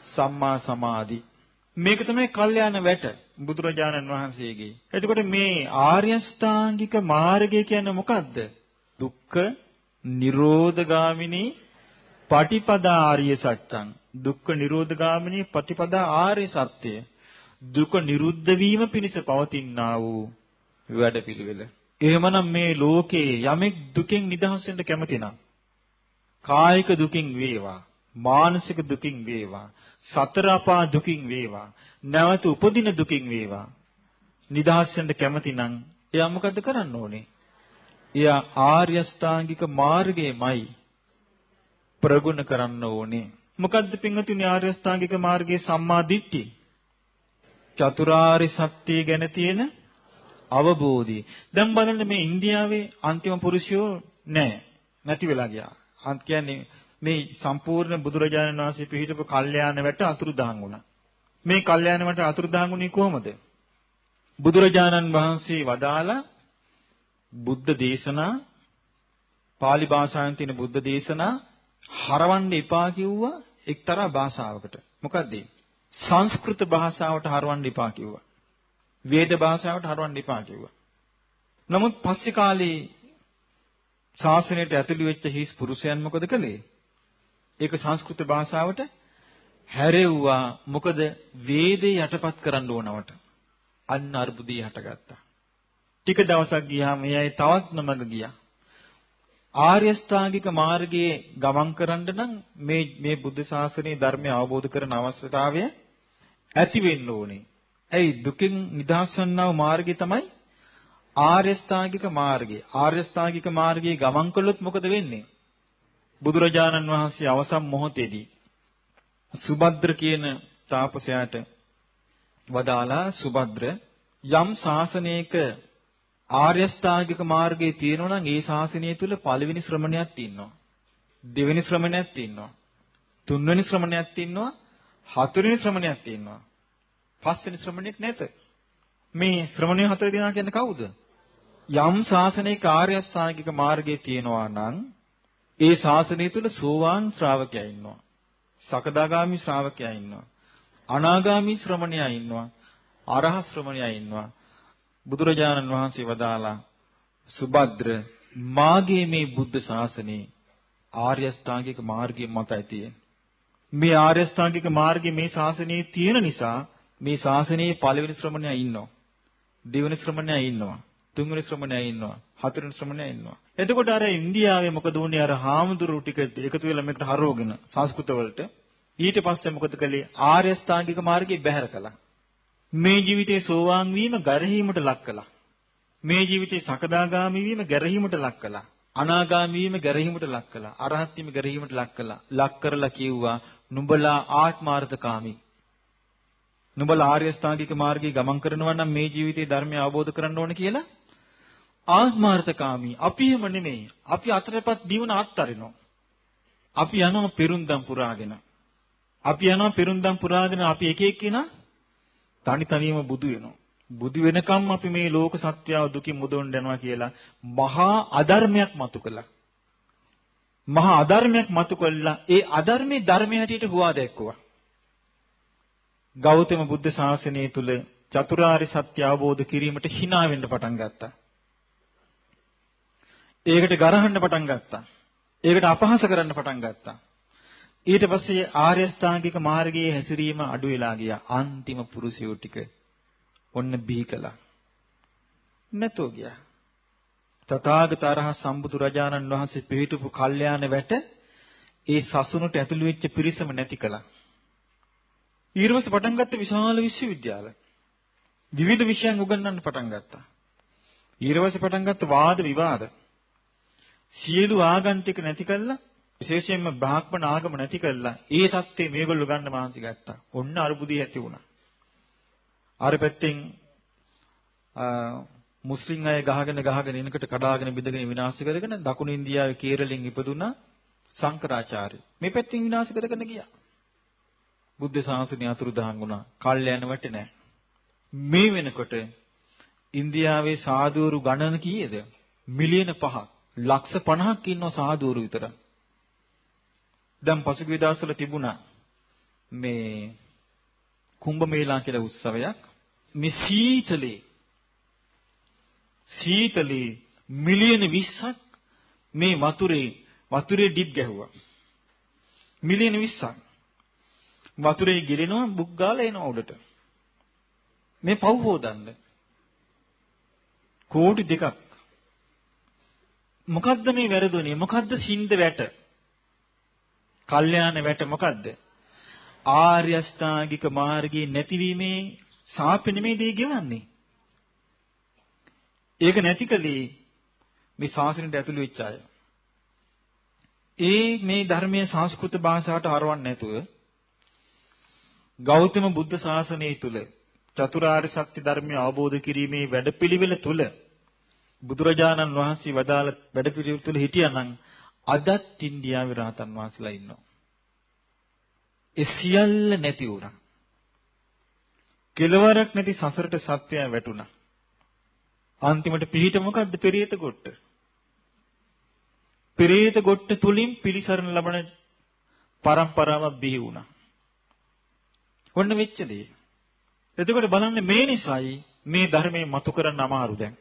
Speaker 3: සම්මා සමාධි. මේක තමයි කල්යාණ වැට බුදුරජාණන් වහන්සේගේ. එතකොට මේ ආර්ය අෂ්ටාංගික මාර්ගය කියන්නේ මොකද්ද? දුක්ඛ නිරෝධගාමිනී පටිපදා ආර්ය සත්‍යං. දුක්ඛ නිරෝධගාමිනී පටිපදා ආර්ය සත්‍ය. දුක නිරුද්ධ වීම පිණිස පවතිනා වූ වැඩපිළිවෙල. එහෙමනම් මේ ලෝකේ යමෙක් දුකෙන් නිදහස් වෙන්න කැමති නම් කායික දුකින් වේවා, මානසික දුකින් වේවා, සතර අපා දුකින් වේවා, නැවත උපදින දුකින් වේවා නිදහස් වෙන්න කැමති නම් එයා මොකද කරන්න ඕනේ? එයා ආර්ය අෂ්ටාංගික මාර්ගයමයි ප්‍රගුණ කරන්න ඕනේ. මොකද්ද පින්වතුනි ආර්ය අෂ්ටාංගික මාර්ගයේ සම්මා දිට්ඨිය? චතුරාර්ය සත්‍ය ගැන තියෙන අවබෝධය. දැන් බලන්න මේ ඉන්දියාවේ අන්තිම පුරුෂයෝ නැති වෙලා ගියා. අන්ත කියන්නේ මේ සම්පූර්ණ බුදුරජාණන් වහන්සේ පිළිහිටපු කල්යාණ වැට අතුරුදහන් වුණා. මේ කල්යාණ වැට අතුරුදහන් වුණේ කොහොමද? බුදුරජාණන් වහන්සේ වදාලා බුද්ධ දේශනා පාලි භාෂාවෙන් තියෙන බුද්ධ දේශනා හරවන්න එපා කිව්වා එක්තරා භාෂාවකට. මොකද්ද? සංස්කෘත භාෂාවට හරවන්න එපා කිව්වා. වේද භාෂාවට හරවන්න එපා කිව්වා. නමුත් පස්සේ කාලේ ශාසනයට ඇතුළු වෙච්ච හිස් පුරුෂයන් මොකද කළේ? ඒක සංස්කෘත භාෂාවට හැරෙව්වා. මොකද වේදේ යටපත් කරන්න ඕනවට. අන්න අර්බුදය හටගත්තා. ටික දවසක් ගියාම එයයි තවත් නමක ගියා. ආර්ය අෂ්ටාංගික මාර්ගයේ ගමන් කරන්න නම් මේ බුද්ධ ශාසනයේ ධර්මය අවබෝධ කරන අවශ්‍යතාවය ඇති වෙන්න ඕනේ. ඇයි දුකින් නිදහස් වන්නා වූ මාර්ගය තමයි ආර්ය අෂ්ටාංගික මාර්ගය. ආර්ය අෂ්ටාංගික මාර්ගයේ ගමන් කළොත් මොකද වෙන්නේ? බුදුරජාණන් වහන්සේ අවසන් මොහොතේදී සුභද්‍ර කියන තාපසයාට වදාලා සුභද්‍ර යම් ශාසනයක ආර්ය අෂ්ටාංගික මාර්ගයේ තියෙනවා නම් ඒ ශාසනය තුල පළවෙනි ශ්‍රමණයක් ඉන්නවා. දෙවෙනි ශ්‍රමණයක් ඉන්නවා. තුන්වෙනි ශ්‍රමණයක් ඉන්නවා. හතරවෙනි ශ්‍රමණයක් ඉන්නවා. පස්වෙනි ශ්‍රමණෙක් නැත. මේ ශ්‍රමණය හතර දෙනා කියන්නේ කවුද? යම් ශාසනයක ආර්ය අෂ්ටාංගික මාර්ගයේ තියෙනවා නම් ඒ ශාසනය තුල සෝවාන් ශ්‍රාවකයා ඉන්නවා. සකදාගාමි ශ්‍රාවකයා ඉන්නවා. අනාගාමි ශ්‍රමණයා ඉන්නවා. අරහත් ශ්‍රමණයා ඉන්නවා. බුදුරජාණන් වහන්සේ වදාලා සුභද්‍ර මාගේ මේ බුද්ධ ශාසනයේ ආර්ය අෂ්ටාංගික මාර්ගය මතයි තියෙන්නේ. මේ ආර්ය අෂ්ටාංගික මාර්ගය මේ ශාසනයේ තියෙන නිසා මේ ශාසනයේ පළවෙනි ශ්‍රමණයා ඉන්නවා. දෙවෙනි ශ්‍රමණයා ඉන්නවා. තුන්වෙනි ශ්‍රමණයා ඉන්නවා. හතරවෙනි ශ්‍රමණයා ඉන්නවා. එතකොට අර ඉන්දියාවේ මොකද වුනේ? අර හාමුදුරුවෝ ටික එකතු වෙලා මේකට හරවගෙන සංස්කෘත වලට ඊට පස්සේ මොකද කළේ? ආර්ය අෂ්ටාංගික මාර්ගය බැහැර කළා. මේ ජීවිතේ සෝවාන් වීම ගැරහීමට ලක් කළා. මේ ජීවිතේ සකදාගාමි වීම ගැරහීමට ලක් කළා. අනාගාමි වීම ගැරහීමට ලක් කළා. අරහත් වීම ගැරහීමට ලක් කළා. ලක් කරලා කිව්වා නුඹලා ආත්මාර්ථකාමී. නුඹලා ආර්ය අෂ්ටාංගික මාර්ගයේ ගමන් කරනවා නම් මේ ජීවිතේ ධර්මය අවබෝධ කරගන්න ඕන කියලා ආත්මාර්ථකාමී. අපි එහෙම නෙමෙයි. අපි අතරපත් දිවන අත්තරිනවා. අපි යනවා පෙරුම්දම් පුරාගෙන. අපි එක එක්කිනා තනි තනියම බුදු වෙනවා. බුදු වෙනකම් අපි මේ ලෝක සත්‍යව දුකින් මුදවන්න යනවා කියලා මහා අධර්මයක් මතු කළා. මහා අධර්මයක් මතු කළා. ඒ අධර්මයේ ධර්මයේ හැටියට හුවා දැක්කුවා. ගෞතම බුද්ධ ශාසනය තුල චතුරාර්ය සත්‍ය අවබෝධ කිරීමට hina වෙන්න පටන් ගත්තා. ඒකට ගරහන්න පටන් ගත්තා. ඒකට අපහාස කරන්න පටන් ගත්තා. ඊට පස්සේ ආර්ය අෂ්ටාංගික මාර්ගයේ හැසිරීම අඩු වෙලා ගියා. අන්තිම පුරුෂයෝ ටික ඔන්න බිහි කළා. නැතෝ ගියා. තථාගත අරහත් සම්බුදු රජාණන් වහන්සේ පිළිතුරු කල්යාණ වැට ඒ සසුනට ඇතුළු වෙච්ච පිරිසම නැති කළා. ඊර්වස පටන් ගත්ත විශාල විශ්වවිද්‍යාල. විවිධ විෂයන් උගන්වන්න පටන් ගත්තා. ඊර්වස පටන් ගත්ත වාද විවාද. සියලු ආගම් ටික නැති කළා. විශේෂයෙන්ම බ්‍රාහ්මණ ආගම නැති කළා. ඒ தත්ත්වය මේගොල්ලෝ ගන්න මහන්සි ගත්තා. ඔන්න අරුබුදිය ඇති වුණා. අර පැත්තෙන් මුස්ලිම් අය ගහගෙන එනකට කඩාගෙන බිඳගෙන විනාශ කරගෙන දකුණු ඉන්දියාවේ කේරළෙන් ඉපදුනා සංකරාචාර්ය. මේ පැත්තෙන් විනාශ කරගෙන ගියා. බුද්ධ ශාසනය අතුරුදහන් වුණා. කල්යන වැටේ නැහැ. මේ වෙනකොට ඉන්දියාවේ සාධුවරු ගණන කීයද? මිලියන 5ක්. ලක්ෂ 50ක් ඉන්නවා සාධුවරු විතර. දැන් පසුගිය දවස්වල තිබුණා මේ කුම්භ මේලා කියලා උත්සවයක්. මේ සීතලේ මිලියන 20ක් මේ වතුරේ ඩිප් ගැහුවා. මිලියන 20ක්. වතුරේ ගිලිනවා බුක් ගාලා එනවා උඩට. මේ පව් හොදන්න. කෝටි 2ක්. මොකද්ද මේ වැරදුනේ? මොකද්ද සින්ද වැට? කල්යාණ වැට මොකද්ද? ආර්ය අෂ්ටාංගික මාර්ගයේ නැතිවීමේ සාපෙ නෙමෙයි දී ගෙවන්නේ. ඒක නැතිකලී මේ ශාසනයට ඇතුළු වෙච්ච අය. මේ ධර්මයේ සංස්කෘත භාෂාවට හරවන්නේ නැතුව ගෞතම බුද්ධ ශාසනය තුල චතුරාර්ය සත්‍ය ධර්මය අවබෝධ කිරීමේ වැඩපිළිවෙල තුල බුදුරජාණන් වහන්සේ වදාළ වැඩපිළිවෙල තුල හිටියානම් අදත් ඉන්දියාවේ රහතන් වහන්සේලා ඉන්නවා. ඒ සියල්ල නැති වුණා. කෙලවරක් නැති සසරට සත්‍යය වැටුණා. අන්තිමට පිහිට මොකද්ද? පෙරේත ගොට්ට. පෙරේත ගොට්ට තුලින් පිළිසරණ ලබන පරම්පරාවක් බිහි වුණා. ඔන්න වෙච්ච දේ. එතකොට බලන්න මේ නිසායි මේ ධර්මයේ මතු කරන්න අමාරු දැන්.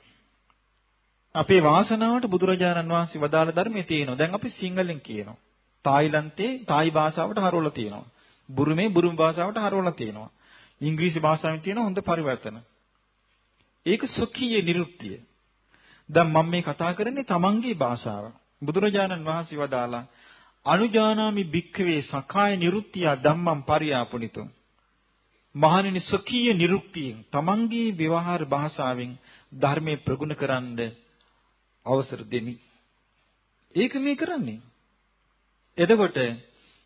Speaker 3: අපේ වාසනාවට බුදුරජාණන් වහන්සේ වදාළ ධර්මයේ තියෙනවා. දැන් අපි සිංහලෙන් කියනවා. තායිලන්තේ තායි භාෂාවට හරවලා තියෙනවා. බුරුමේ බුරුම භාෂාවට හරවලා තියෙනවා. ඉංග්‍රීසි භාෂාවෙන් තියෙන හොඳ පරිවර්තන. ඒක සොකීය නිරුක්තිය. දැන් මම මේ කතා කරන්නේ තමන්ගේ භාෂාව. බුදුරජාණන් වහන්සේ වදාලා අනුජානාමි භික්ඛවේ සකාය නිරුක්තිය ධම්මං පරියාපුනිතෝ. මහණෙනි සොකීය නිරුක්තියෙන් තමන්ගේ ව්‍යවහාර භාෂාවෙන් ධර්මයේ ප්‍රගුණ කරන්න අවසර දෙමි. ඒක මේ කරන්නේ. එතකොට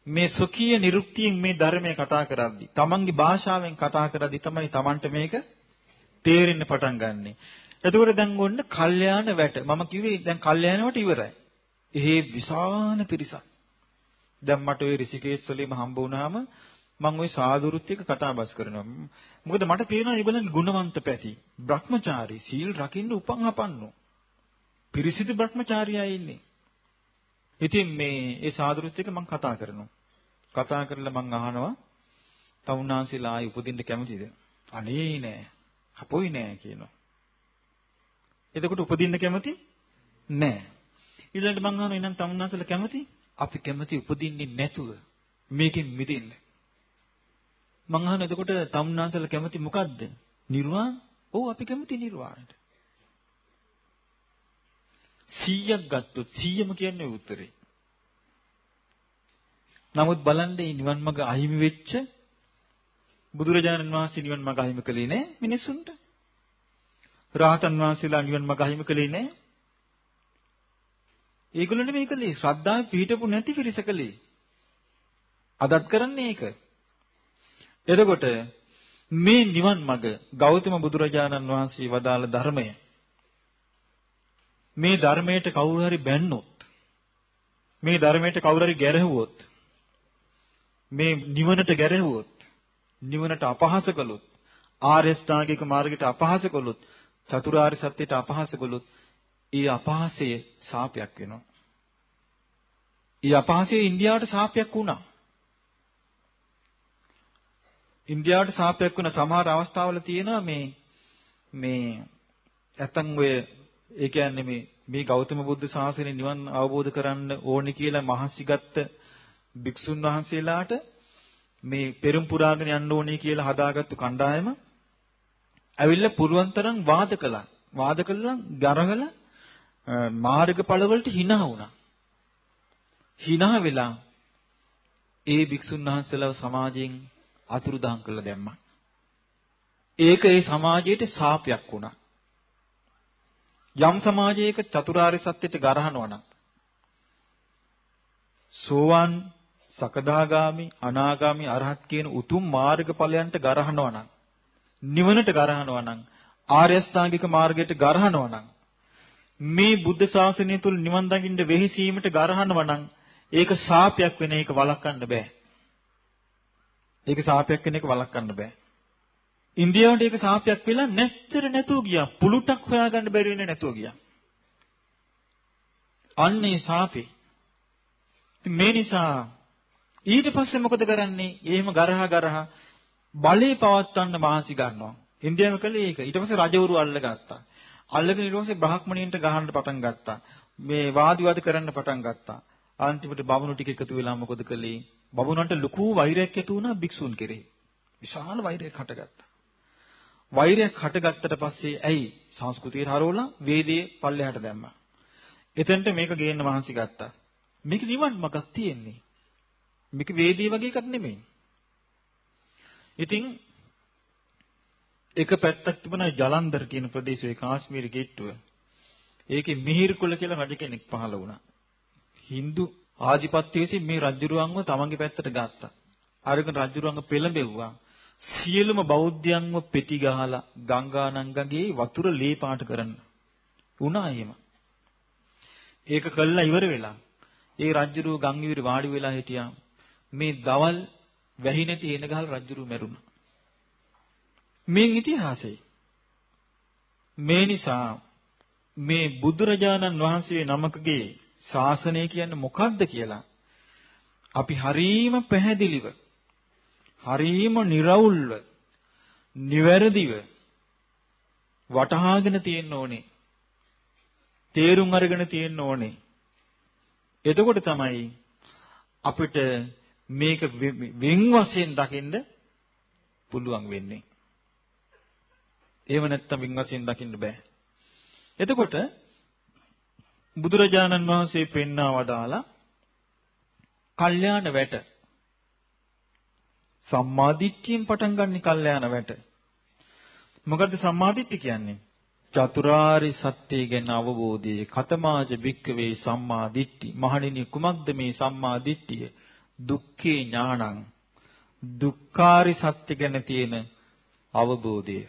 Speaker 3: මේ සොකීය නිරුක්තියෙන් මේ ධර්මයේ කතා කරද්දී තමන්ගේ භාෂාවෙන් කතා කරද්දී තමයි තමන්ට මේක තේරෙන්න පටන් ගන්නෙ. එතකොට දැන් ඔන්න කල්යාණ වැට. මම කිව්වේ දැන් කල්යාණ වැට ඉවරයි. එහෙ විශාල පිරිසක්. දැන් මට ওই ඍෂිකේශ වලම හම්බ වුණාම මම ওই සාදුරුත් එක්ක කතා බස් කරනවා. මොකද මට පේනවා ඒගොල්ලන්ගේ ගුණවන්ත පැති. බ්‍රහ්මචාරී, සීල් රකින්න උපන් හපන්නෝ. පිරිසිදු බ්‍රහ්මචාරියා ඉන්නේ. ඉතින් මේ ඒ සාදුරුත් එක්ක මම කතා කරනවා. කතා කරලා මම අහනවා තවුන්නාන්සේලා ආයි උපදින්න කැමතිද? අනේ නෑ. අපොයි නෑ කියනවා. එතකොට උපදින්න කැමති නෑ. ඊළඟට මම අහනවා එහෙනම් තමුන්නාසල කැමති? අපි කැමති උපදින්නේ නැතුව මේකෙන් මිදෙන්න. මම අහනවා එතකොට තමුන්නාසල කැමති මොකද්ද? නිර්වාණ? ඔව් අපි කැමති නිර්වාණයට. 100ක් ගත්තොත් 100ම කියන්නේ උත්තරේ. නමුත් බලන්න මේ නිවන් මඟ අහිමි වෙච්ච බුදුරජාණන් වහන්සේ නිවන් මඟ අහිමි කළේ නෑ මිනිසුන්ට. රාහතන් වහන්සේලා නිවන් මඟ අහිමි කළේ නෑ. ඒගොල්ලෝ නෙමෙයි කළේ. ශ්‍රද්ධාව පිහිටපු නැති පිරිස කළේ. අදත් කරන්නේ ඒක. එතකොට මේ නිවන් මඟ ගෞතම බුදුරජාණන් වහන්සේ වදාළ ධර්මය මේ ධර්මයට කවුරු හරි බැන්නොත් මේ ධර්මයට කවුරු හරි ගැරහුවොත් මේ නිවනට ගැරහුවොත් නිවනට අපහාස කළොත් ආර්ය ශ්‍රාංගික මාර්ගයට අපහාස කළොත් චතුරාර්ය සත්‍යයට අපහාස කළොත් ඒ අපහාසය ශාපයක් වෙනවා. ඒ අපහාසය ඉන්දියාවට ශාපයක් වුණා. ඉන්දියාවට ශාපයක් වුණ සමහර අවස්ථාවල තියෙනවා මේ නැත්තම් ඔය ඒ කියන්නේ මේ ගෞතම බුද්ධ ශාසනය නිවන් අවබෝධ කරන්න ඕනේ කියලා මහන්සි ගත්ත භික්ෂුන් වහන්සේලාට මේ පෙරම් පුරාගෙන යන්න ඕනේ කියලා හදාගත්තු කණ්ඩායම ඇවිල්ලා පුරුවන් තරම් වාද කළා. වාද කළා ගරහලා මාර්ගඵල වලට hina වුණා. hina වෙලා ඒ භික්ෂුන් වහන්සේලාව සමාජයෙන් අතුරුදහන් කළා දැම්මා. ඒක ඒ සමාජයට ශාපයක් වුණා. යම් සමාජයක චතුරාර්ය සත්‍යයට ගරහනවා නම් සෝවාන් සකදාගාමි අනාගාමි අරහත් කියන උතුම් මාර්ගඵලයන්ට ගරහනවා නම් නිවනට ගරහනවා නම් ආර්ය අෂ්ටාංගික මාර්ගයට ගරහනවා නම් මේ බුද්ධ ශාසනය තුල නිවන් දකින්න වෙහිසීමට ගරහනවා නම් ඒක ශාපයක් වෙන එක වළක්වන්න බෑ. ඒක ශාපයක් වෙන එක වළක්වන්න බෑ. ඉන්දියාවට ඒක ශාපයක් වෙලා නැතුව ගියා. පුලුටක් හොයාගන්න බැරි වෙන්නේ නැතුව ගියා. අන්නේ ශාපේ. මේ නිසා ඊට පස්සේ මොකද කරන්නේ? එහෙම ගරහා බලේ පවත්වන්න මහන්සි ගන්නවා. ඉන්දියාවේ කළේ ඒක. ඊට පස්සේ රජවරු අල්ලගත්තා. අල්ලගෙන ඊට පස්සේ බ්‍රාහ්මණයින්ට ගහන්න පටන් ගත්තා. මේ වාදිවාද කරන්න පටන් ගත්තා. අන්තිමට බමුණු ටික එකතු වෙලා මොකද කළේ? බමුණන්ට ලොකු වෛරයක් ඇති වුණා භික්ෂුන් කෙරෙහි. විශාල වෛරයක් හටගත්තා. වෛරයක් හටගත්තට පස්සේ ඇයි සංස්කෘතියට හරවලා වේදයේ පල්ලෙහාට දැම්මා. එතෙන්ට මේක ගේන්න මහන්සි ගත්තා. මේක නිවන් මාර්ගක් තියෙන්නේ. මේක වේදී වගේ එකක් නෙමෙයි. ඉතින් එක පැත්තක් තිබුණා ජලන්ධර කියන ප්‍රදේශයේ කාශ්මීර ගෙට්ටුව. ඒකේ මිහිර් කුල කියලා රජ කෙනෙක් පහළ වුණා. Hindu ආධිපත්‍ය විසින් මේ රජුරුවන්ව තමන්ගේ පැත්තට ගත්තා. අරගෙන රජුරුවන්ව පෙළඹෙව්වා. සියලුම බෞද්ධයන්ව පෙති ගහලා ගංගා නංගගේ වතුර ලේ පාට කරන්න වුණා එහෙම. ඒක කළා ඉවර වෙලා. ඒ රජුරු ගම් ඉවුරේ වාඩි වෙලා හිටියා. මේ දවල් වැහි නැති එන ගහල් රජුරු මැරුණා. මේ ඉතිහාසය. මේ නිසා මේ බුදුරජාණන් වහන්සේ නමකගේ ශාසනය කියන්නේ මොකක්ද කියලා අපි හරීම පැහැදිලිව හරීම निराවුල්ව නිවැරදිව වටහාගෙන තියෙන්න ඕනේ. තේරුම් අරගෙන තියෙන්න ඕනේ. එතකොට තමයි අපිට මේක වෙන් වශයෙන් දකින්න පුළුවන් වෙන්නේ. එහෙම නැත්නම් වෙන් වශයෙන් දකින්න බෑ. එතකොට බුදුරජාණන් වහන්සේ පෙන්වා වදාලා කල්යාණ වැට සම්මාදිට්ඨියෙන් පටන් ගන්න කල්යාණ වැට. මොකද්ද සම්මාදිට්ඨිය කියන්නේ? චතුරාර්ය සත්‍ය ගැන අවබෝධය. කතමාජ භික්ඛවේ සම්මාදිට්ඨි. මහණෙනි කුමක්ද මේ සම්මාදිට්ඨිය? දුක්ඛේ ඥානං. දුක්ඛාරි සත්‍ය ගැන තියෙන අවබෝධය.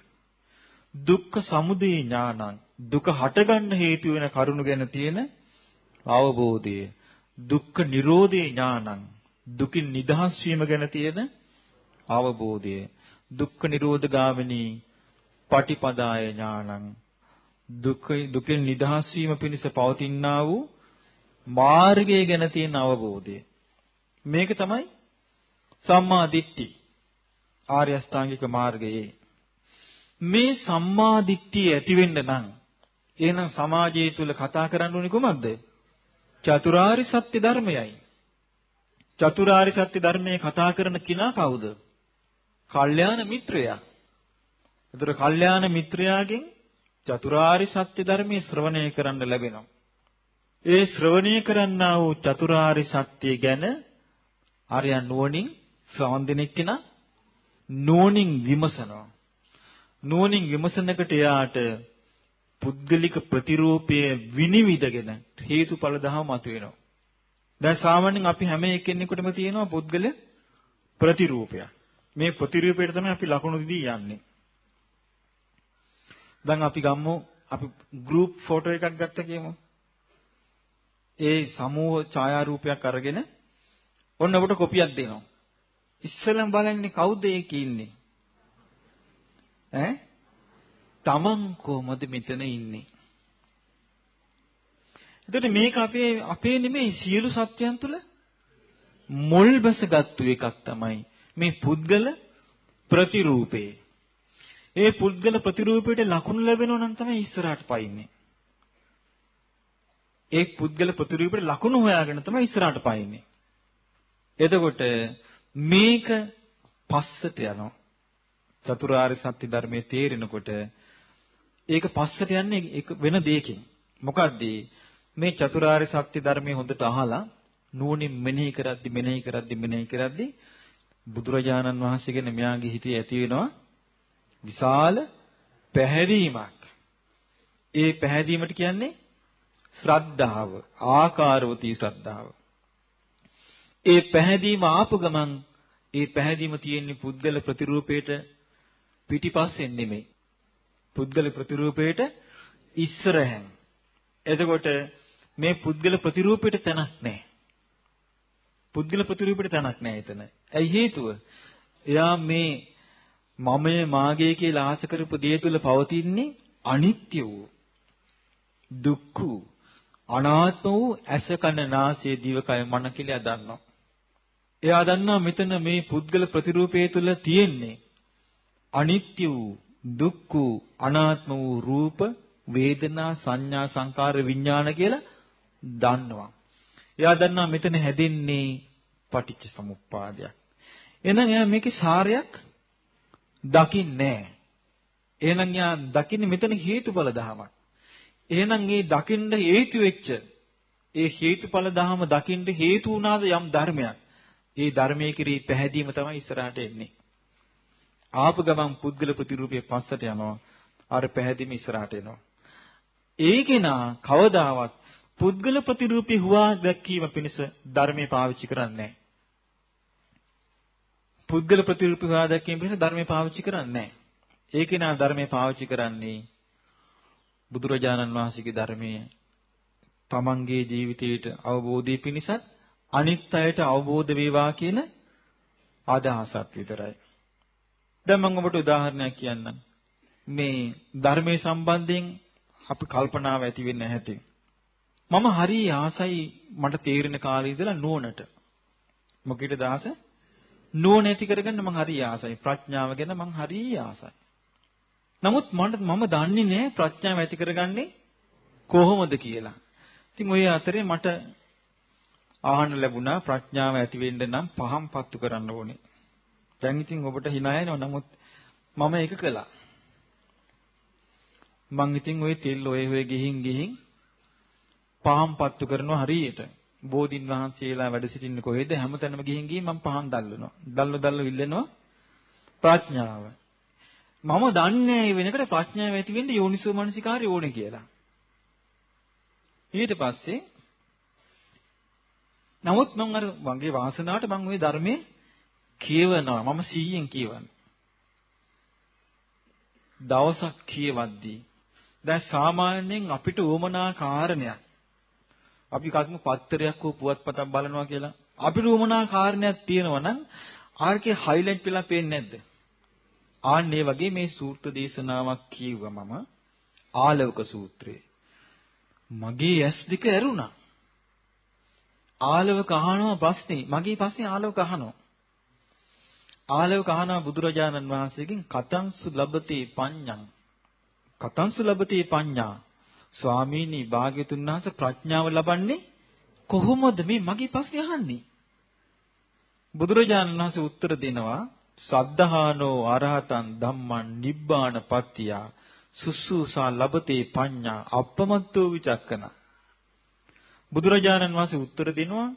Speaker 3: දුක්ඛ සමුදය ඥානං. දුක හටගන්න හේතු වෙන කරුණු ගැන තියෙන අවබෝධය. දුක්ඛ නිරෝධේ ඥානං. දුකින් නිදහස් වීම ගැන තියෙන අවබෝධය. දුක්ඛ නිරෝධ ගාමිනී පටිපදාය ඥානං. දුකින් නිදහස් වීම පිණිස පවතිනා වූ මාර්ගය ගැන තියෙන අවබෝධය. මේක තමයි සම්මා දිට්ඨි. ආර්ය අෂ්ටාංගික මාර්ගයේ මේ සම්මා දිට්ඨිය ඇති වෙන්න නම් එහෙනම් සමාජය තුල කතා කරන්න ඕනේ කොහොමද? චතුරාර්ය සත්‍ය ධර්මයයි. චතුරාර්ය සත්‍ය ධර්මයේ කතා කරන කෙනා කවුද? කල්යාණ මිත්‍රයා. ඒතර කල්යාණ මිත්‍රයාගෙන් චතුරාර්ය සත්‍ය ධර්මයේ ශ්‍රවණය කරන්න ලැබෙනවා. ඒ ශ්‍රවණය කරන්නා වූ චතුරාර්ය සත්‍ය ගැන ආර්ය නුවණින් ශ්‍රවණ දෙනෙක් කෙනා නුවණින් විමසනවා. නුවණින් විමසනකට එයාට පුද්ගලික ප්‍රතිරූපයේ විනිවිදගෙන හේතුඵල ධර්ම මතුවෙනවා. දැන් සාමාන්‍යයෙන් අපි හැම එක්කෙනෙකුටම තියෙනවා පුද්ගල ප්‍රතිරූපයක්. මේ ප්‍රතිරූපයට තමයි අපි ලකුණු දී යන්නේ. දැන් අපි ගමු අපි ගෲප් ෆොටෝ එකක් ගත්ත කියමු. ඒ සමූහ ඡායාරූපයක් අරගෙන ඔන්න ඔබට කොපියක් දෙනවා. ඉස්සෙල්ලම බලන්නේ කවුද ඒකේ ඉන්නේ? තමන් කොහමද මෙතන ඉන්නේ? එතකොට මේක අපේ නෙමෙයි සියලු සත්‍යයන් තුල මුල් බැසගත්තු එකක් තමයි මේ පුද්ගල ප්‍රතිරූපේ. ඒ පුද්ගල ප්‍රතිරූපයට ලකුණු ලැබෙනවා නම් තමයි ඉස්සරහට පයින්නේ. ඒ පුද්ගල ප්‍රතිරූපයට ලකුණු හොයාගෙන තමයි ඉස්සරහට පයින්නේ. එතකොට මේක පස්සට යනවා. චතුරාර්ය සත්‍ය ධර්මයේ තේරෙනකොට ඒක පස්සට යන්නේ ඒක වෙන දෙයකින්. මොකද්ද? මේ චතුරාර්ය සත්‍ය ධර්මයේ හොඳට අහලා නුවණින් මෙනෙහි කරද්දි බුදුරජාණන් වහන්සේගෙන මෙයාගේ හිතේ ඇති වෙනවා විශාල පැහැදීමක්. ඒ පැහැදීමට කියන්නේ ශ්‍රද්ධාව, ආකාරවතී ශ්‍රද්ධාව. ඒ පැහැදීම ආපු ගමන් ඒ පැහැදීම තියෙන්නේ පුද්ගල ප්‍රතිරූපයට පිටිපස්සෙන් නෙමෙයි. පුද්ගල ප්‍රතිරූපයට ඉස්සරහෙන්. එතකොට මේ පුද්ගල ප්‍රතිරූපයට තැනක් නැහැ. පුද්ගල ප්‍රතිරූපයට තැනක් නැහැ එතන. ඇයි හේතුව? එයා මේ මමයේ මාගේ කියලා ආස කරපු දේ තුල පවතින්නේ අනිත්‍ය වූ, දුක්ඛ වූ, අනාත්ම වූ ඇස කන නාසය දිවකය මන කියලා දන්නවා. එයා දන්නවා මෙතන මේ පුද්ගල ප්‍රතිරූපයේ තුල තියෙන්නේ අනිත්‍ය වූ, දුක්ඛ වූ, අනාත්ම වූ රූප, වේදනා, සංඥා, සංකාර, විඥාන කියලා දන්නවා. එයා දන්නවා මෙතන හැදෙන්නේ පටිච්ච සමුප්පාදයක්. එහෙනම් එයා මේකේ සාරයක් දකින්නේ නැහැ. එහෙනම් එයා දකින්නේ මෙතන හේතුඵල ධමයක්. එහෙනම් මේ දකින්න හේතු වෙච්ච ඒ හේතුඵල ධම දකින්න හේතු වුණාද යම් ධර්මයක්. ඒ ධර්මයේ කිරී පැහැදීම තමයි ඉස්සරහට එන්නේ. ආපු ගමන් පුද්ගල ප්‍රතිරූපයේ පස්සට යනවා. අර පැහැදීම ඉස්සරහට එනවා. ඒකේනා කවදාවත් පුද්ගල ප්‍රතිරූපී හුවා දැක්වීම පිණිස ධර්මයේ පාවිච්චි කරන්නේ නැහැ. පුද්ගල ප්‍රතිරූපී හොයා දැක්වීම පිණිස ධර්මයේ පාවිච්චි කරන්නේ නැහැ. ඒකේ නා ධර්මයේ පාවිච්චි කරන්නේ බුදුරජාණන් වහන්සේගේ ධර්මයේ තමන්ගේ ජීවිතයට අවබෝධය පිණිසත් අනිත් අයට අවබෝධ වේවා කියන අදහසක් විතරයි. දැන් මම ඔබට උදාහරණයක් කියන්නම්. මේ ධර්මයේ සම්බන්ධයෙන් අපි කල්පනාව ඇති වෙන්නේ නැහැටි. මම හරි ආසයි මට තේරෙන කාලේ ඉඳලා නුවණට. මොකීට දාස? නුවණ ඇති කරගන්න මම හරි ආසයි. ප්‍රඥාව ගැන මම හරි ආසයි. නමුත් මම දන්නේ නැහැ ප්‍රඥාව ඇති කරගන්නේ කොහොමද කියලා. ඉතින් ওই අතරේ මට ආහන ලැබුණා ප්‍රඥාව ඇති වෙන්න නම් පහම් පත්තු කරන්න ඕනේ. දැන් ඉතින් ඔබට hina යනවා. නමුත් මම ඒක කළා. මං ඉතින් ওই තෙල් ඔය ගිහින් පහම් පත්තු කරනවා හරියට. බෝධින් වහන්සේලා වැඩ සිටින්නේ කොහෙද? හැමතැනම ගිහින් මම පහන් දැල්ලනවා. දැල්ල ඉල්ලනවා ප්‍රඥාව. මම දන්නේ මේ වෙනකොට ප්‍රඥාව ඇති වෙන්න යෝනිසෝ මනසිකාරය ඕනේ කියලා. ඊට පස්සේ නමුත් මම අර වගේ වාසනාවට මම ওই ධර්මයේ කියවනවා. මම 100න් කියවනවා. දවසක් කියවද්දී දැන් සාමාන්‍යයෙන් අපිට උවමනා කාරණයක් අපි කත්ම පත්තරයක් හෝ පුවත්පතක් බලනවා කියලා අපිට උවමනා කාරණයක් තියෙනවා නම් ආර්කේ හයිලයිට් වෙලා පේන්නේ නැද්ද? ආන්නේ වගේ මේ සූත්‍ර දේශනාවක් කියුවා මම ආලවක සූත්‍රය. මගේ ඇස් දෙක ඇරුණා. ආලවක අහනවා ප්‍රශ්නේ. මගේ ප්‍රශ්නේ ආලවක අහනවා. ආලවක අහනවා බුදුරජාණන් වහන්සේගෙන් කතංසු ලබතේ පඤ්ඤං. කතංසු ලබතේ පඤ්ඤා. ස්වාමීනි භාග්‍යතුන් වහන්සේ ප්‍රඥාව ලබන්නේ කොහොමද? මේ මගේ ප්‍රශ්නේ අහන්නේ. බුදුරජාණන් වහන්සේ උත්තර දෙනවා සද්ධානෝ අරහතං ධම්මං නිබ්බාන පත්තිය සුසුසා ලබතේ පඤ්ඤා අප්පමත්තෝ විචක්කන. බුදුරජාණන් වහන්සේ උත්තර දෙනවා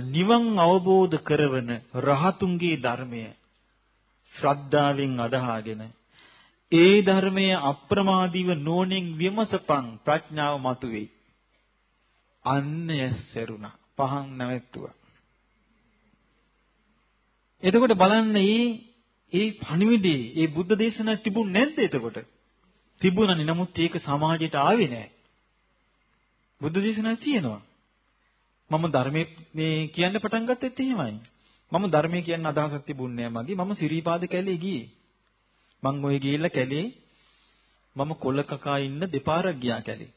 Speaker 3: නිවන් අවබෝධ කරවන රහතුන්ගේ ධර්මය ශ්‍රද්ධාවෙන් අදහාගෙන ඒ ධර්මය අප්‍රමාදීව නෝනින් විමසපන් ප්‍රඥාව මතුවේ. අන්න ඇස්සරුණා. පහන් නැවැත්තුවා. එතකොට බලන්න මේ පණිවිඩේ ඒ බුද්ධ දේශනාව තිබුණ නැද්ද එතකොට? තිබුණානේ. නමුත් ඒක සමාජයට ආවේ නැහැ. බුද්ධ දේශනාව තියෙනවා. මම ධර්මයේ මේ කියන්න පටන් ගත්තෙත් එහෙමයි. මම ධර්මයේ කියන්න අදහසක් තිබුණේ නැහැ මගේ. මම සිරීපාද කැලේ ගියේ. මං ඔය ගිහිල්ලා කැලේ මම කොළ කකා ඉන්න දෙපාරක් ගියා කැලේ.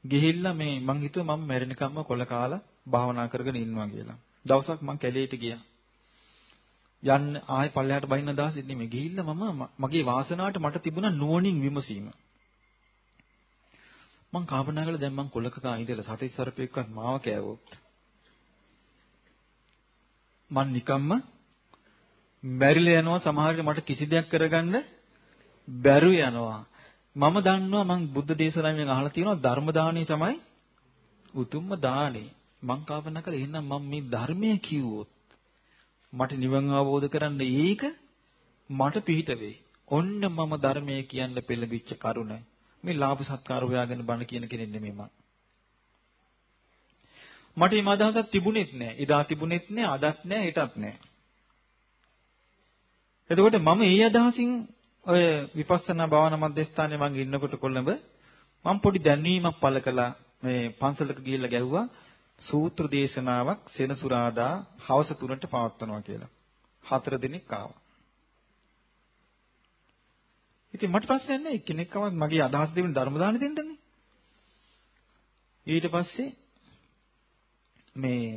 Speaker 3: ගිහිල්ලා මේ මං හිතුවා මම මැරෙනකම්ම කොළ කාලා භාවනා කරගෙන ඉන්නවා කියලා. දවසක් මං කැලේට ගියා. යන්න ආයෙ පල්ලෙහාට බහින්න දාසෙත් නෙමෙයි. ගිහිල්ලා මම මගේ වාසනාවට මට තිබුණා නුවණින් විමසීම. මං කල්පනා කළා දැන් මං කොළ කකා ඉඳලා සතේ සර්පෙක්වත් මාව කෑවොත් මං නිකම්ම මැරිලා යනවා. සමහර විට මට කිසි දෙයක් කරගන්න බැරු යනවා. මම දන්නවා මං බුද්ධ දේශනාවෙන් අහලා තියෙනවා ධර්ම දාණය තමයි උතුම්ම දාණය. මං කල්පනා කළා එහෙනම් මම මේ ධර්මයේ කිව්වොත් මට නිවන් අවබෝධ කරන්න ඒක මට පිහිට වෙයි. ඔන්න මම ධර්මයේ කියන්න පෙළඹිච්ච කරුණ. මේ ලාභ සත්කාර හොයාගෙන බණ කියන කෙනෙක් නෙමෙයි මම. මට මේ අදහසක් තිබුණෙත් නෑ. එදා තිබුණෙත් නෑ, අදත් නෑ, හෙටත් නෑ. එතකොට මම මේ අදහසින් ඔය විපස්සනා භාවනා මධ්‍යස්ථානයේ මම ඉන්නකොට කොළඹ මම පොඩි දැන්වීමක් පළ කළා. මේ පන්සලක ගිහිල්ලා ගැහුවා සූත්‍ර දේශනාවක් සෙනසුරාදා හවස 3ට පවත්වනවා කියලා. 4 දිනක් ආවා. ඉතින් මට ප්‍රශ්නයක් නැහැ. එක්කෙනෙක්වවත් මගේ අදහස් දෙන්න ධර්ම දාන දෙන්නනේ. ඊට පස්සේ මේ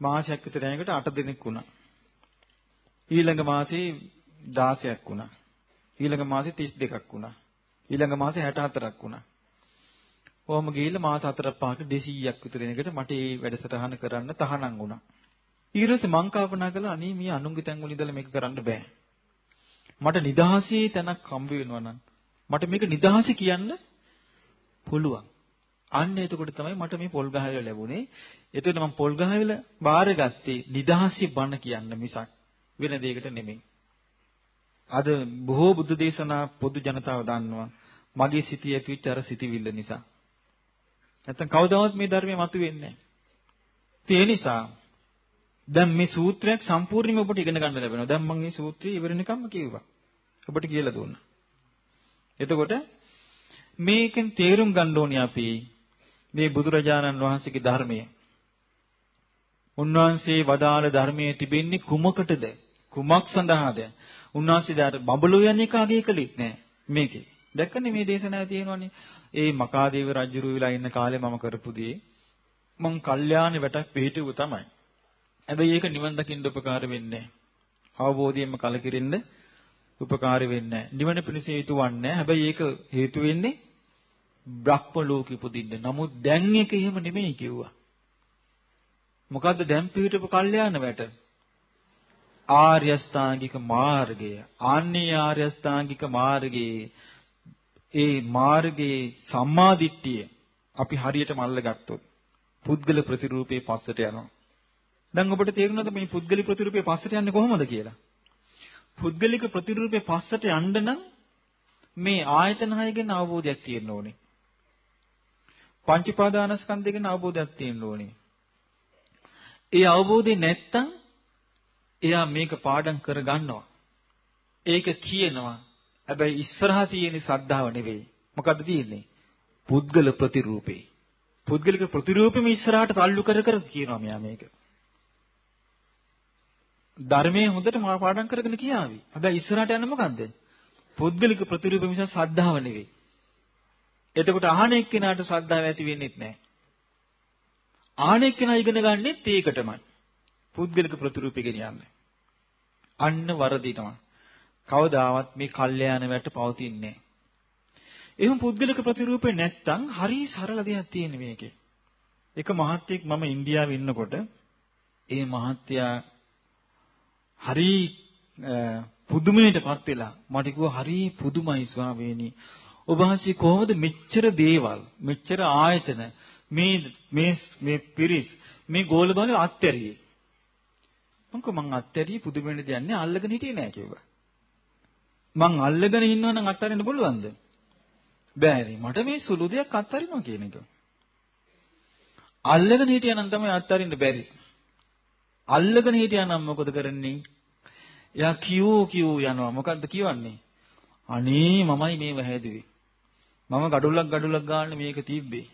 Speaker 3: මාසයක් විතර යනකොට 8 දිනක් වුණා. ඊළඟ මාසේ 16ක් වුණා. ඊළඟ මාසේ 32ක් වුණා. ඊළඟ මාසේ 64ක් වුණා. කොහොම ගිහිල්ලා මාස 4-5ක 200ක් විතර එනකොට මට මේ වැඩසටහන කරන්න තහනම් වුණා. ඊට පස්සේ මං කල්පනා කළා අනේ මේ අනුන්ගේ තැන් වල ඉඳලා මේක කරන්න බෑ. මට නිදහසේ තැනක් හම්බ වෙනවා නම් මට මේක නිදහසේ කියන්න පුළුවන්. අන්න එතකොට තමයි මට මේ පොල් ගහවිල ලැබුණේ. එතකොට මම පොල් ගහවිල බාරගත්තේ නිදහසේ බණ කියන්න මිසක් වෙන දෙයකට නෙමෙයි. අද බොහෝ බුද්ධ දේශනා පොදු ජනතාව දන්නවා මගේ සිතේ ඇතිවෙච්ච අර සිතිවිල්ල නිසා. නැත්තම් කවදාවත් මේ ධර්මය මතුවෙන්නේ නැහැ. ඒ නිසා දැන් මේ සූත්‍රයක් සම්පූර්ණයෙන්ම ඔබට ඉගෙන ගන්න ලැබෙනවා. දැන් මම මේ සූත්‍රය ඉවරනිකම්ම කිව්වා. ඔබට කියලා දුන්නා. එතකොට මේකෙන් තේරුම් ගන්න ඕනේ අපි මේ බුදුරජාණන් වහන්සේගේ ධර්මය. උන්වහන්සේ වදාළ ධර්මයේ තිබෙන්නේ කුමකටද? කුමක් සඳහාද? උන්වහන්සේ දාට බබළු යන එක අගය කළෙත් නෑ මේකේ. දැක්කනේ මේ දේශනාව තියෙනවනේ. ඒ මකාදේව රජුරු විලා ඉන්න කාලේ මම කරපු දේ මං කල්යාණ වැටක් පිළිටුව තමයි. හැබැයි ඒක නිවන් දකින්න උපකාර වෙන්නේ නෑ. අවබෝධයෙන්ම කලකිරෙන්න උපකාර වෙන්නේ නෑ. නිවන පිණිස හේතු වන්නේ නෑ. හැබැයි ඒක හේතු වෙන්නේ බ්‍රහ්ම ලෝකෙ උපදින්න. නමුත් දැන් ඒක එහෙම නෙමෙයි කිව්වා. මොකද්ද දැන් පිළිටුව කල්යාණ වැට? ආර්ය අෂ්ටාංගික මාර්ගය. ආන්නේ ආර්ය අෂ්ටාංගික මාර්ගයේ ඒ මාර්ගයේ සම්මාදිට්ඨිය අපි හරියටම අල්ලගත්තොත් පුද්ගල ප්‍රතිරූපේ පස්සට යනවා. දැන් ඔබට තේරුණාද මේ පුද්ගලික ප්‍රතිරූපේ පස්සට යන්නේ කොහොමද කියලා? පුද්ගලික ප්‍රතිරූපේ පස්සට යන්න නම් මේ ආයතන හය ගැන අවබෝධයක් තියෙන්න ඕනේ. පංච පාදානස්කන්ධය ගැන අවබෝධයක් තියෙන්න ඕනේ. ඒ අවබෝධය නැත්තම් එයා මේක පාඩම් කර ගන්නවා. ඒක කියනවා. හැබැයි ඉස්සරහා තියෙන ශ්‍රද්ධාව නෙවෙයි. මොකද්ද තියෙන්නේ? පුද්ගල ප්‍රතිරූපේ. පුද්ගලික ප්‍රතිරූපෙම ඉස්සරහට තල්ලු කර කර කියනවා මෙයා මේක. ධර්මයේ හොඳට පාඩම් කරගෙන කියාවි. හැබැයි ඉස්සරහට යන්නේ මොකද්ද? පුද්ගලික ප්‍රතිරූපෙ මිස ශ්‍රද්ධාව නෙවෙයි. එතකොට අහන එක්කෙනාට ශ්‍රද්ධාව ඇති වෙන්නේ නැහැ. ආන එක්කෙනා ඉගෙන ගන්නෙත් ඒකටමයි. පුද්ගලික ප්‍රතිරූපෙ ගෙනියන්නේ. අන්න වරදිනවා. කවදාවත් මේ කල්යාණ වැට පවතින්නේ නැහැ. එහෙනම් පුද්ගලික ප්‍රතිරූපේ නැත්තම් හරි සරල දෙයක් තියෙන මේකේ. එක මහත්තයෙක් මම ඉන්දියාවේ ඉන්නකොට ඒ මහත්තයා හරි පුදුමයටපත් වෙලා මට කිව්වා හරි පුදුමයි ස්වාමීනි. ඔබ වහන්සේ කොහොමද මෙච්චර දේවල් මෙච්චර ආයතන මේ පිරිස් මේ ගෝල බල අත්හැරියේ? මං අත්හැරියේ පුදුමෙන්න දෙන්නේ අල්ලගෙන හිටියේ නෑ කිව්වා. මං අල්ලගෙන ඉන්නවා නම් අත්හරින්න පුළුවන්ද? බෑනේ. මට මේ සුළු දෙයක් අත්හරිනවා කියන එක. අල්ලගෙන හිටියා නම් තමයි අත්හරින්න බැරි. අල්ලගෙන හිටියා නම් මොකද කරන්නේ? එයා කියෝ යනවා. මොකද්ද කියවන්නේ? අනේ මමයි මේව හැදුවේ. මම ගඩොලක් ගන්න මේක තිබ්බේ.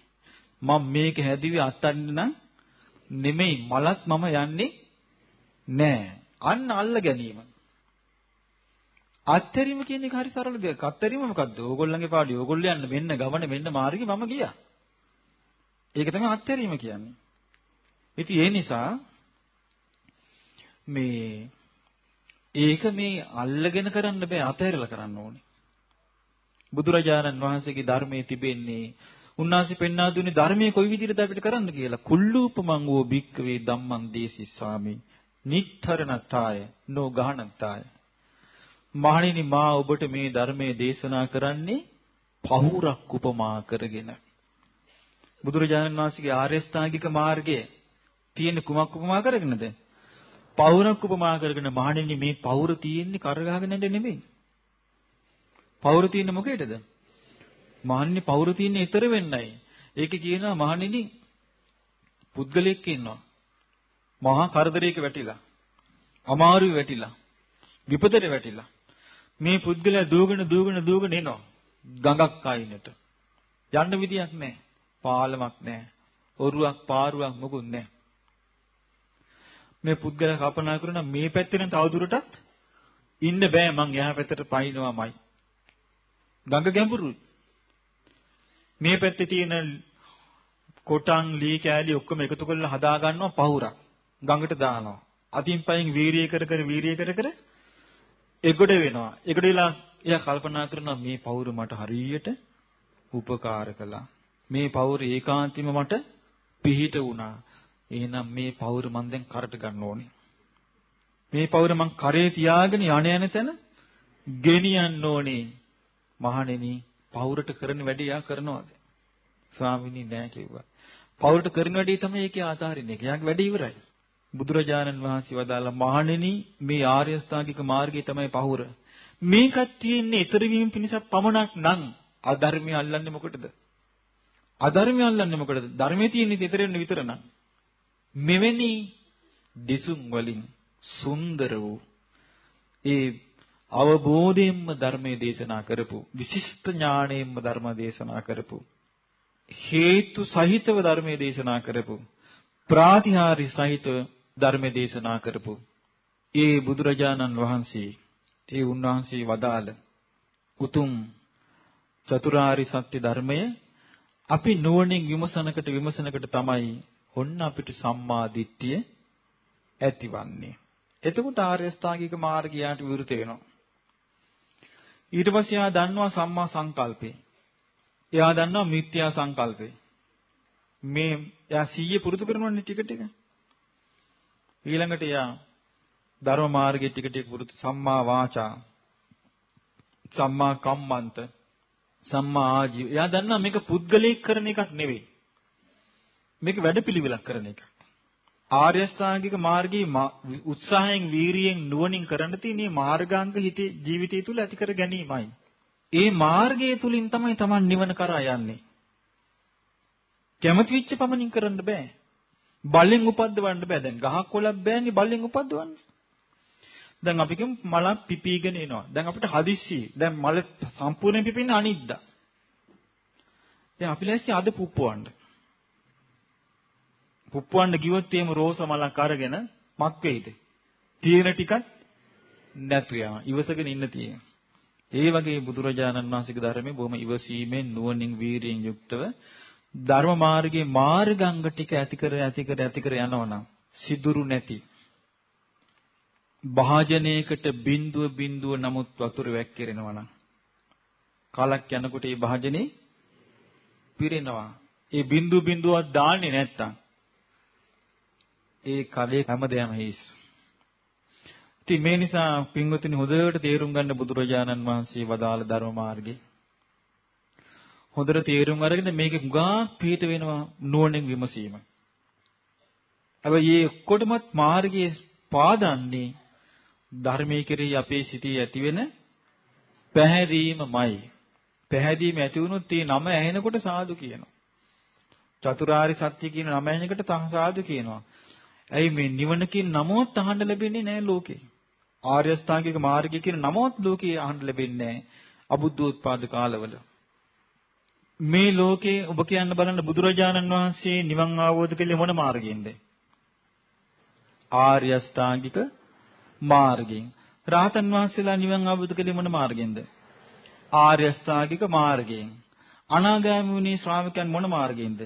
Speaker 3: මම මේක හැදුවේ අත්හරින්න නම් නෙමෙයි. මලත් මම යන්නේ නෑ. අන්න අල්ල ගැනීම. අත්හැරීම කියන එක හරි සරල දෙයක්. අත්හැරීම මොකද්ද? ඕගොල්ලන්ගේ පාඩිය. ඕගොල්ලෝ යන්න මෙන්න ගමන මෙන්න මාර්ගේ මම ගියා. ඒක තමයි අත්හැරීම කියන්නේ. ඉතින් ඒ නිසා ඒක අල්ලගෙන කරන්න බෑ, අතහැරලා කරන්න ඕනේ. බුදුරජාණන් වහන්සේගේ ධර්මයේ තිබෙන්නේ උන්වහන්සේ පෙන්වා දුන්නේ ධර්මයේ කොයි විදිහටද අපිට කරන්න කියලා. කුල්ලූපමං වූ භික්කවේ ධම්මං දේසිස්සාමි නිට්ඨරණතාය නෝ ගහනතාය. මහණෙනි මා ඔබට මේ ධර්මයේ දේශනා කරන්නේ පහුරක් උපමා කරගෙන. බුදුරජාණන් වහන්සේගේ ආර්ය ශ්‍රාංගික මාර්ගයේ තියෙන කුමක් උපමා කරගෙනද? පහුරක් උපමා කරගෙන. මහණෙනි මේ පහුර තියෙන්නේ කරගහගෙන ඉඳ නෙමෙයි. පහුර තියෙන්නේ මොකේදද? මහණෙනි පහුර තියෙන්නේ ඊතර වෙන්නයි. ඒකේ කියනවා මහණෙනි පුද්ගලයෙක් ඉන්නවා. මහා කරදරයක වැටිලා. අමාරුවේ වැටිලා. විපතට වැටිලා. මේ පුද්ගලයා දූගෙන එනවා. ගඟක් අයිනට. යන්න විදියක් නැහැ. පාලමක් නැහැ. ඔරුවක් පාරුවක් මොකුත් නැහැ. මේ පුද්ගලයා කල්පනා කරනවා මේ පැත්තේ නම් තවදුරටත් ඉන්න බෑ, මං එහා පැත්තට පයින්නවාමයි. ගඟ ගැඹුරුයි. මේ පැත්තේ තියෙන කොටන් ලී කෑලි ඔක්කොම එකතු කරලා හදා ගන්නවා පහුරක්. ගඟට දානවා. අතින් පයින් වීරිය කර කර එගොඩ වෙනවා. එගොඩ වෙලා එයා කල්පනා කරනවා මේ පවුර මට හරියට උපකාර කළා. මේ පවුර ඒකාන්තෙම මට පිහිට වුණා. එහෙනම් මේ පවුර මම දැන් කරට ගන්න ඕනේ. මේ පවුර මං කරේ තියාගෙන යන තැන ගෙනියන්න ඕනේ. මහණෙනි පවුරට කරන වැඩේ යා කරනවද? ස්වාමීනි නෑ කිව්වා. පවුරට කරන වැඩේ තමයි ඒකේ ආධාරින්නේ. එයාගේ වැඩේ ඉවරයි. බුදුරජාණන් වහන්සේ වදාළා මහණෙනි මේ ආර්ය අෂ්ටාංගික මාර්ගය තමයි පහුර. මේකත් තියෙන්නේ ඊතර වීම පිණිස පමණක් නම් අධර්මය අල්ලන්නේ මොකටද? අධර්මය අල්ලන්නේ මොකටද? ධර්මයේ තියෙන්නේ ඊතර වෙන විතර නම්. මෙවැනි දිසුම් වලින් සුන්දර වූ ඒ අවබෝධයෙන්ම ධර්මයේ දේශනා කරපු විශිෂ්ට ඥාණයෙන්ම ධර්ම දේශනා කරපු හේතු සහිතව ධර්මයේ දේශනා කරපු ප්‍රාතිහාර්ය සහිතව ධර්මයේ දේශනා කරපු ඒ බුදුරජාණන් වහන්සේ ඒ උන්වහන්සේ වදාළ උතුම් චතුරාර්ය සත්‍ය ධර්මය අපි නුවණින් විමසනකට තමයි ඔන්න අපිට සම්මා දිට්ඨිය ඇතිවන්නේ. එතකොට ආර්ය අෂ්ටාංගික මාර්ගයට විරුද්ධ වෙනවා. ඊට පස්සේ එයා දන්නවා සම්මා සංකල්පේ. එයා දන්නවා මිත්‍යා සංකල්පේ. මේ එයා 100 පුරුදු කරනවනේ ටික ටික. ඊළඟට එයා ධර්ම මාර්ගයේ ටික ටික පුරුදු සම්මා වාචා, සම්මා කම්මන්ත, සම්මා ආජීව. එයා දන්නවා මේක පුද්ගලික කරන එකක් නෙවෙයි. මේක වැඩපිළිවෙලක් කරන එකක්. ආර්ය අෂ්ටාංගික මාර්ගයේ උත්සාහයෙන් වීරියෙන් නුවණින් කරන්න තියෙන මේ මාර්ගාංග හිතේ ජීවිතය තුල ඇති කර ගැනීමයි. ඒ මාර්ගය තුලින් තමයි Taman නිවන කරා යන්නේ. කැමති වෙච්ච පමණින් කරන්න බෑ. බලෙන් උපද්දවන්න බෑ. දැන් ගහක් කොළක් බෑනේ බලෙන් උපද්දවන්න. දැන් අපි කියමු මල පිපීගෙන එනවා. දැන් අපිට හදිස්සි. දැන් මල සම්පූර්ණයෙන් පිපෙන්නේ අනිද්දා. දැන් අපි ලෑස්ති අද පුප්පවන්න. පුප්පවන්න ගියොත් එහෙම රෝස මලක් අරගෙන මක් වෙයිද? තියෙන ටිකක් නැතු යනවා. ඉවසගෙන ඉන්න තියෙන. ඒ වගේ බුදුරජාණන් වහන්සේගේ ධර්මයේ බොහොම ඉවසීමෙන් නුවණින් වීරියෙන් යුක්තව ධර්ම මාර්ගයේ මාර්ගාංග ටික ඇති කර යනවනම් සිදුරු නැති භාජනයකට බිඳුව නමුත් වතුර වැක්කිරෙනවා නම් කාලක් යනකොට මේ භාජනේ පිරෙනවා. ඒ බිඳුවක් දාන්නේ නැත්තම් ඒ කලේ හැමදේම හිස්. ඉතින් මේ නිසා පින්වතුනි හොඳට තේරුම් ගන්න බුදුරජාණන් වහන්සේ වදාළ ධර්ම මාර්ගේ. හොඳට තේරුම් අරගෙන මේකේ ගා පිට වෙනවා නුවණින් විමසීම. හැබැයි මේ ඔක්කොටමත් මාර්ගයේ පාදන්නේ ධර්මයේ කෙරෙහි අපේ සිටී ඇතිවෙන පැහැදීමමයි. පැහැදීම ඇති වුණොත් මේ නම ඇහෙනකොට සාදු කියනවා. චතුරාර්ය සත්‍ය කියන නම ඇහෙනකොට සාදු කියනවා. ඇයි මේ නිවන කියන නමවත් අහන්න ලැබෙන්නේ නැහැ ලෝකේ. ආර්ය අෂ්ටාංගික මාර්ගය කියන නමවත් ලෝකේ අහන්න ලැබෙන්නේ නැහැ අබුද්ධෝත්පාද කාලවල. මේ ලෝකේ ඔබ කියන්න බලන්න බුදුරජාණන් වහන්සේ නිවන් අවබෝධ කළේ මොන මාර්ගයෙන්ද? ආර්ය අෂ්ටාංගික මාර්ගයෙන්. රාතන් වහන්සේලා නිවන් අවබෝධ කළේ මොන මාර්ගයෙන්ද? ආර්ය අෂ්ටාංගික මාර්ගයෙන්. අනාගාමී වුණේ ශ්‍රාවකයන් මොන මාර්ගයෙන්ද?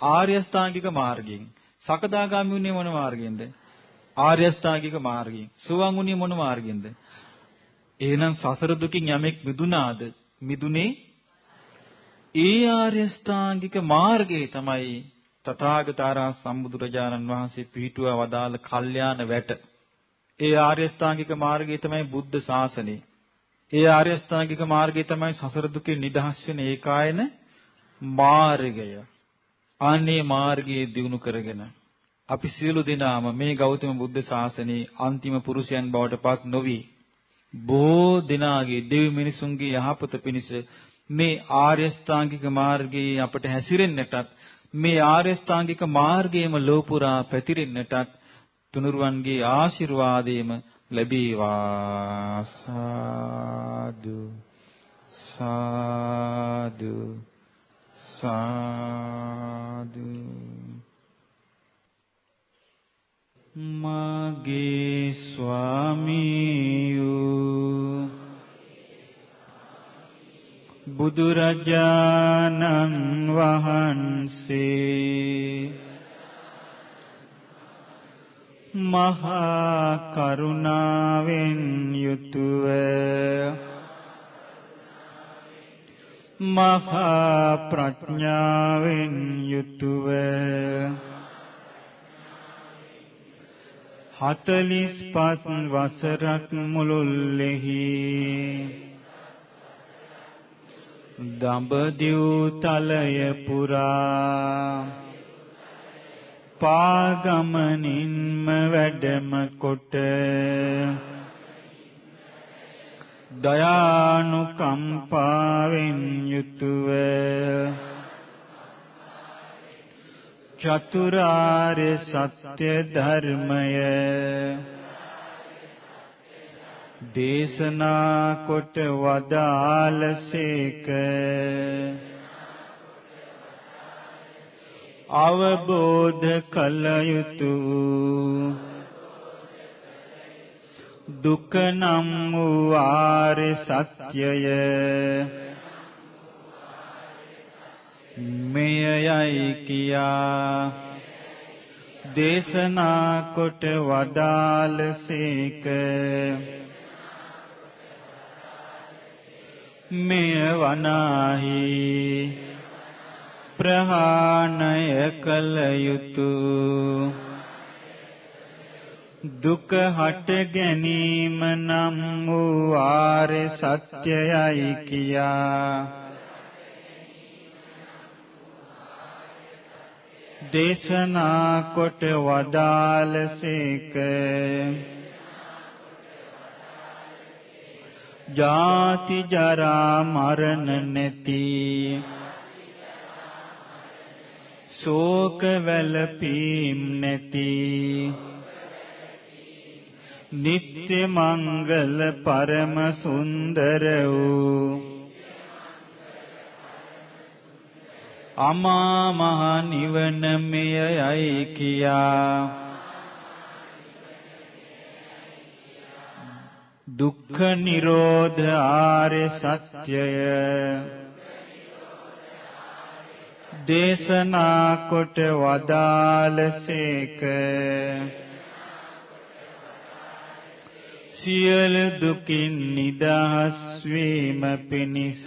Speaker 3: ආර්ය අෂ්ටාංගික මාර්ගයෙන්. සකදාගාමී වුණේ මොන මාර්ගයෙන්ද? ආර්ය අෂ්ටාංගික මාර්ගයෙන්. සෝවාන් වුණේ මොන මාර්ගයෙන්ද? එහෙනම් සසර දුකින් යමෙක් මිදුණාද? මිදුනේ ඒ ආර්ය අෂ්ටාංගික මාර්ගයේ තමයි තථාගතාරා සම්බුදුරජාණන් වහන්සේ පිහිටුවා වදාළ කල්යාණ වැට. ඒ ආර්ය අෂ්ටාංගික මාර්ගය තමයි බුද්ධ ශාසනය. ඒ ආර්ය අෂ්ටාංගික මාර්ගය තමයි සසර දුකෙන් නිදහස් වෙන ඒකායන මාර්ගය. අනේ මාර්ගයේ දිනු කරගෙන අපි සියලු දෙනාම මේ ගෞතම බුද්ධ ශාසනයේ අන්තිම පුරුෂයන් බවට පත් නොවි බොහෝ දෙනාගේ දෙවි මිනිසුන්ගේ යහපත පිණිස මේ ආර්ය අෂ්ටාංගික මාර්ගයේ අපට හැසිරෙන්නටත් මේ ආර්ය අෂ්ටාංගික මාර්ගයේම ලෝපුරා පැතිරෙන්නටත් තුනුරුවන්ගේ ආශිර්වාදයම ලැබේවා. සාදු සාදු සාදු. මගේ ස්වාමීයෝ බුදුරජාණන් වහන්සේ මහා කරුණාවෙන් යුතුව මහා ප්‍රඥාවෙන් යුතුව 45 වසරක් මුළුල්ලෙහි දඹදිව් තලය පුරා පාගමනින්ම වැඩම කොට දයානුකම්පාවෙන් යුතුව චතුරාර්ය සත්‍ය ධර්මය දේශනා කොට වදාළසේක. අවබෝධ කළ යුතු දුක නම් වූ ආර්ය සත්‍යය මෙයයි කියා දේශනා කොට වදාළසේක. මෙය වනාහි ප්‍රහාණය කළ යුතු දුක හට ගැනීම නම් වූ ආර්ය සත්‍යයයි කියා දේශනා කොට වදාළසේක. ජාති ජරා මරණ නැති ශෝක වැළපීම් නැති නිත්‍ය මංගල පරම සුන්දර වූ අමා මහ නිවන මෙයයි කියා දුක්ඛ නිරෝධ ආර්ය සත්‍යය දේශනා කොට වදාළසේක. සියලු දුකින් නිදහස් වීම පිණිස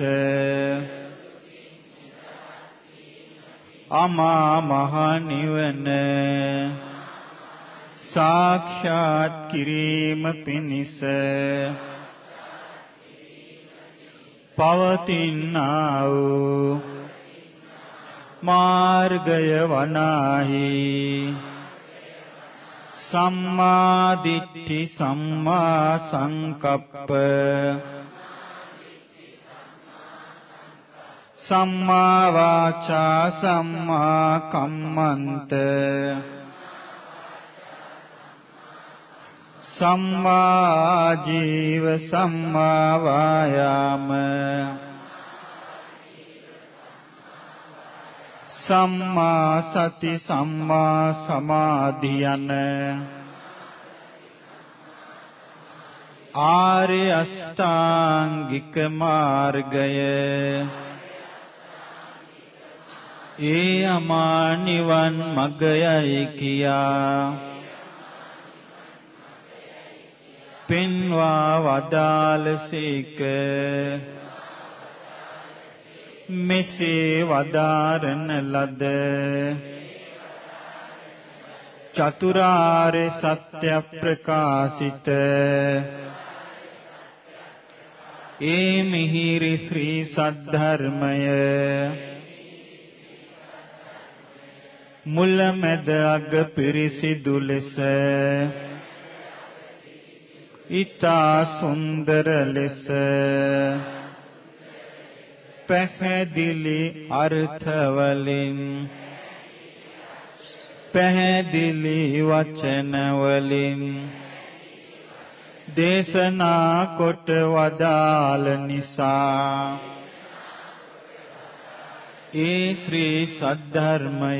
Speaker 3: අමා මහ නිවන සාක්ෂාත් කිරීම පිණිස පවතිනා වූ මාර්ගය වනාහි සම්මා දිට්ඨි සම්මා සංකප්ප සම්මා වාචා සම්මා කම්මන්ත සම්මා ජීව සම්මා වායාම සම්මා සති සම්මා සමාධි යන ආර්ය අෂ්ටාංගික මාර්ගය ඒ අමා නිවන් මගයයි කියා පෙන්වා වදාළසේක. මෙසේ වදාරන ලද චතුරාර්ය සත්‍ය ප්‍රකාශිත ඒ මිහිරි ශ්‍රී සද්ධර්මය මුල මැද අග පිරිසිදු ලෙස ඊතා සුන්දර ලෙස පැහැදිලි අර්ථ වලින් පැහැදිලි වචන වලින් දේශනා කොට වදාළ නිසා ඒ ශ්‍රී සද්ධර්මය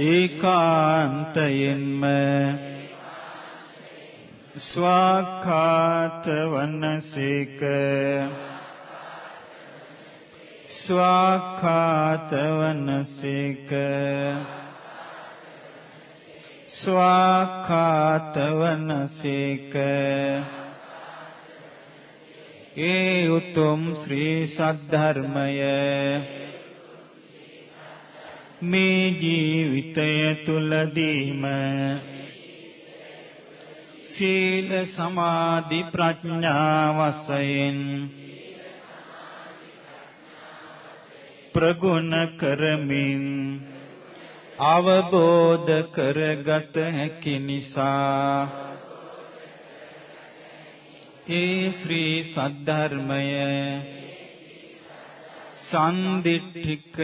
Speaker 3: ඒකාන්තයෙන්ම ස්වාක්ඛාත වනසේක. ස්වාක්ඛාත වනසේක. ස්වාක්ඛාත වනසේක. ඒ උතුම් ශ්‍රී සද්ධර්මය මේ ජීවිතය තුලදීම සීල සමාධි ප්‍රඥා වශයෙන් ප්‍රගුණ කරමින් අවබෝධ කරගත හැකි නිසා ඒ ශ්‍රී සද්ධර්මය සන්දිට්ඨික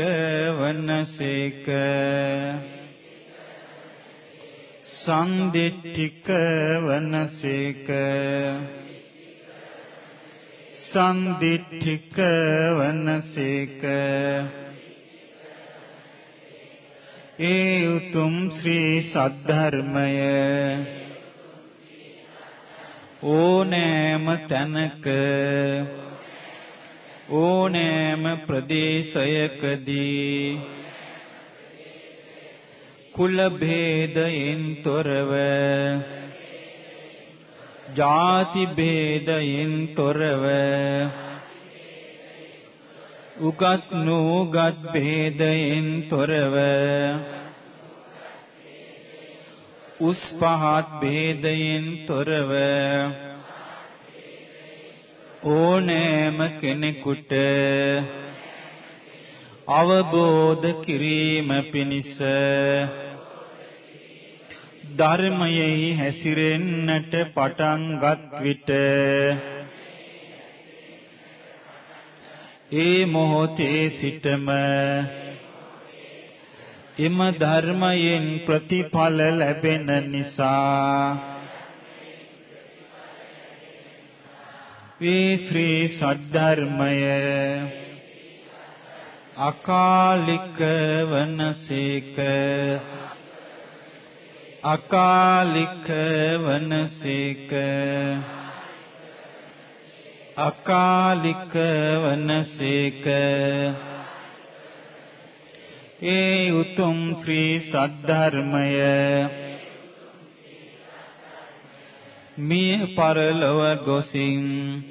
Speaker 3: වනසේක සන්දිට්ඨික වනසේක සන්දිට්ඨික වනසේක ඒ උතුම් ශ්‍රී සද්ධර්මය ඕනෑම තැනක ඕනෑම ප්‍රදේශයකදී කුල භේදයෙන් තොරව ජාති භේදයෙන් තොරව උගත් නූගත් භේදයෙන් තොරව උස් පහත් භේදයෙන් තොරව ඕනෑම කෙනෙකුට අවබෝධ කිරීම පිණිස ධර්මයෙහි හැසිරෙන්නට පටන්ගත් විට ඒ මොහොතේ සිටම එම ධර්මයෙන් ප්‍රතිඵල ලැබෙන නිසා ඒ ශ්‍රී සද්ධර්මය අකාලික වනසේක අකාලික වනසේක අකාලික වනසේක ඒ උතුම් ශ්‍රී සද්ධර්මය මිය පරලොව ගොසින්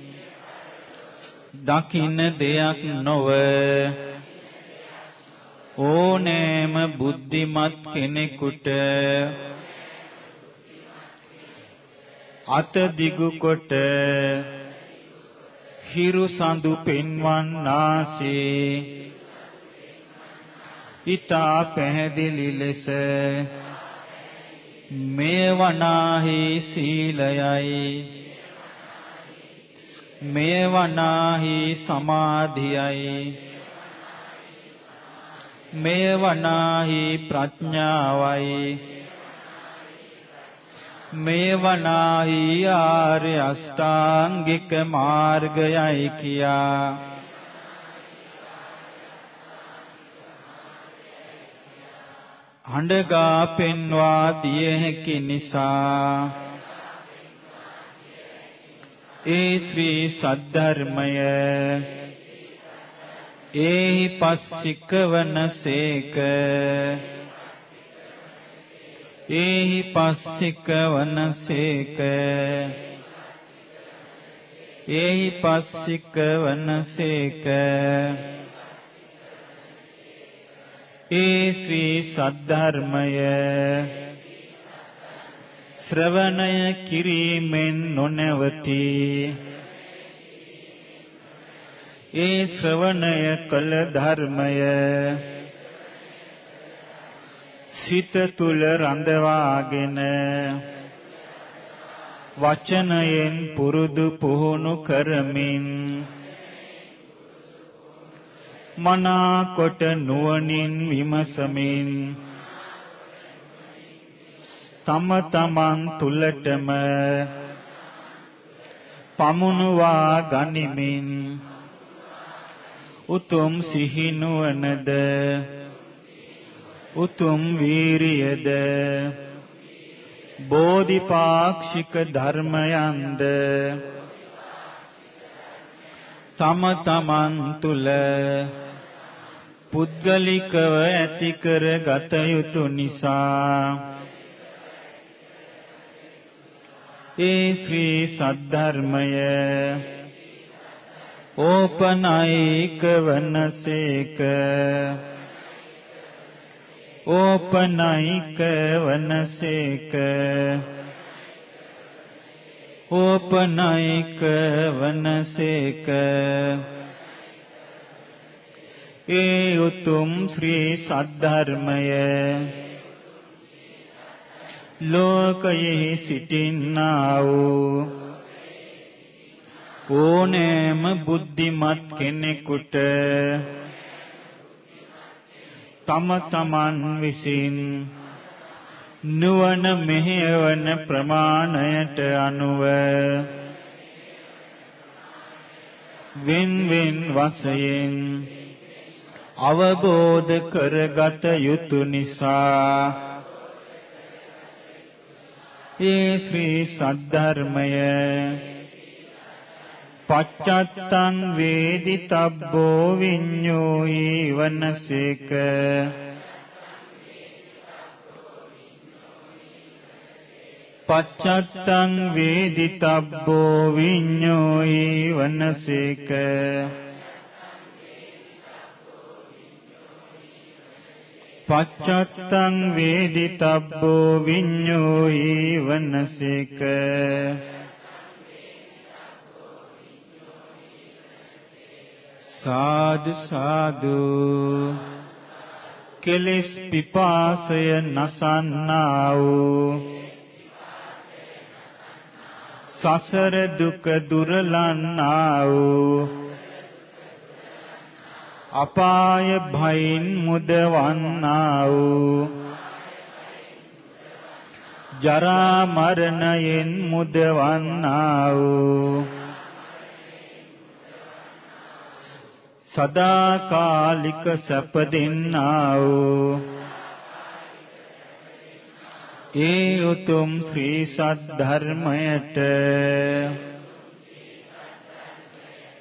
Speaker 3: දකින්න දෙයක් නොව ඕනෑම බුද්ධිමත් කෙනෙකුට අත දිගු කොට හිරු සඳු පෙන්වන්නාසේ ඊතා පැහැදිලි ලෙස මේ වනාහි සීලයයි මේ වනාහි සමාධියයි මේ වනාහි ප්‍රඥාවයි මේ වනාහි ආර්ය අෂ්ටාංගික මාර්ගයයි කියා හඬගා පෙන්වා දිය හැකි නිසා ඒ ශ්‍රී සද්ධර්මය ඒහි පස්සික වනසේක ඒහි පස්සික වනසේක ඒහි පස්සික වනසේක ඒ ශ්‍රී සද්ධර්මය ශ්‍රවණය කිරීමෙන් නොනවති ඒ ශ්‍රවණය කළ ධර්මය සිත තුල රඳවාගෙන වචනයෙන් පුරුදු පුහුණු කරමින් මනාකොට නුවණින් විමසමින් තම තමන් තුලටම පමුණුවා ගනිමින් උතුම් සිහිනුවනද උතුම් වීරියද බෝධිපාක්ෂික ධර්මයන්ද තම තමන් තුල පුද්ගලිකව ඇති කර ගත යුතු නිසා ඒ ශ්‍රී සද්ධර්මය ඕපනයික වනසේක ඕපනයික වනසේක ඕපනයික වනසේක ඒ උතුම් ශ්‍රී සද්ධර්මය ලෝකයේ සිටින්නා වූ ඕනෑම බුද්ධිමත් කෙනෙකුට තම තමන් විසින් නුවණ මෙහෙවන ප්‍රමාණයට අනුව වෙන් වෙන් වශයෙන් අවබෝධ කරගත යුතු නිසා ඒ ශ්‍රී සද්ධර්මය පච්චත්තං වේදිතබ්බෝ විඤ්ඤෝයි වනසේක පච්චත්තං වේදිතබ්බෝ විඤ්ඤෝයි වනසේක පච්චත්තං වේදිතබ්බෝ විඤ්ඤෝයි වනසේක සාදු සාදු කෙලෙස් පිපාසය නසන්නා වූ සසර දුක දුරලන්නා වූ අපාය භයින් මුදවන්නා වූ ජරා මරණයෙන් මුදවන්නා වූ සදාකාලික සැප දෙන්නා වූ ඒ උතුම් ශ්‍රී සද්ධර්මයට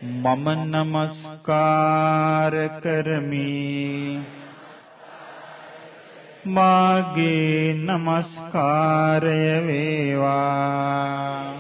Speaker 3: මම නමස්කාර කරමි. මාගේ නමස්කාරය වේවා.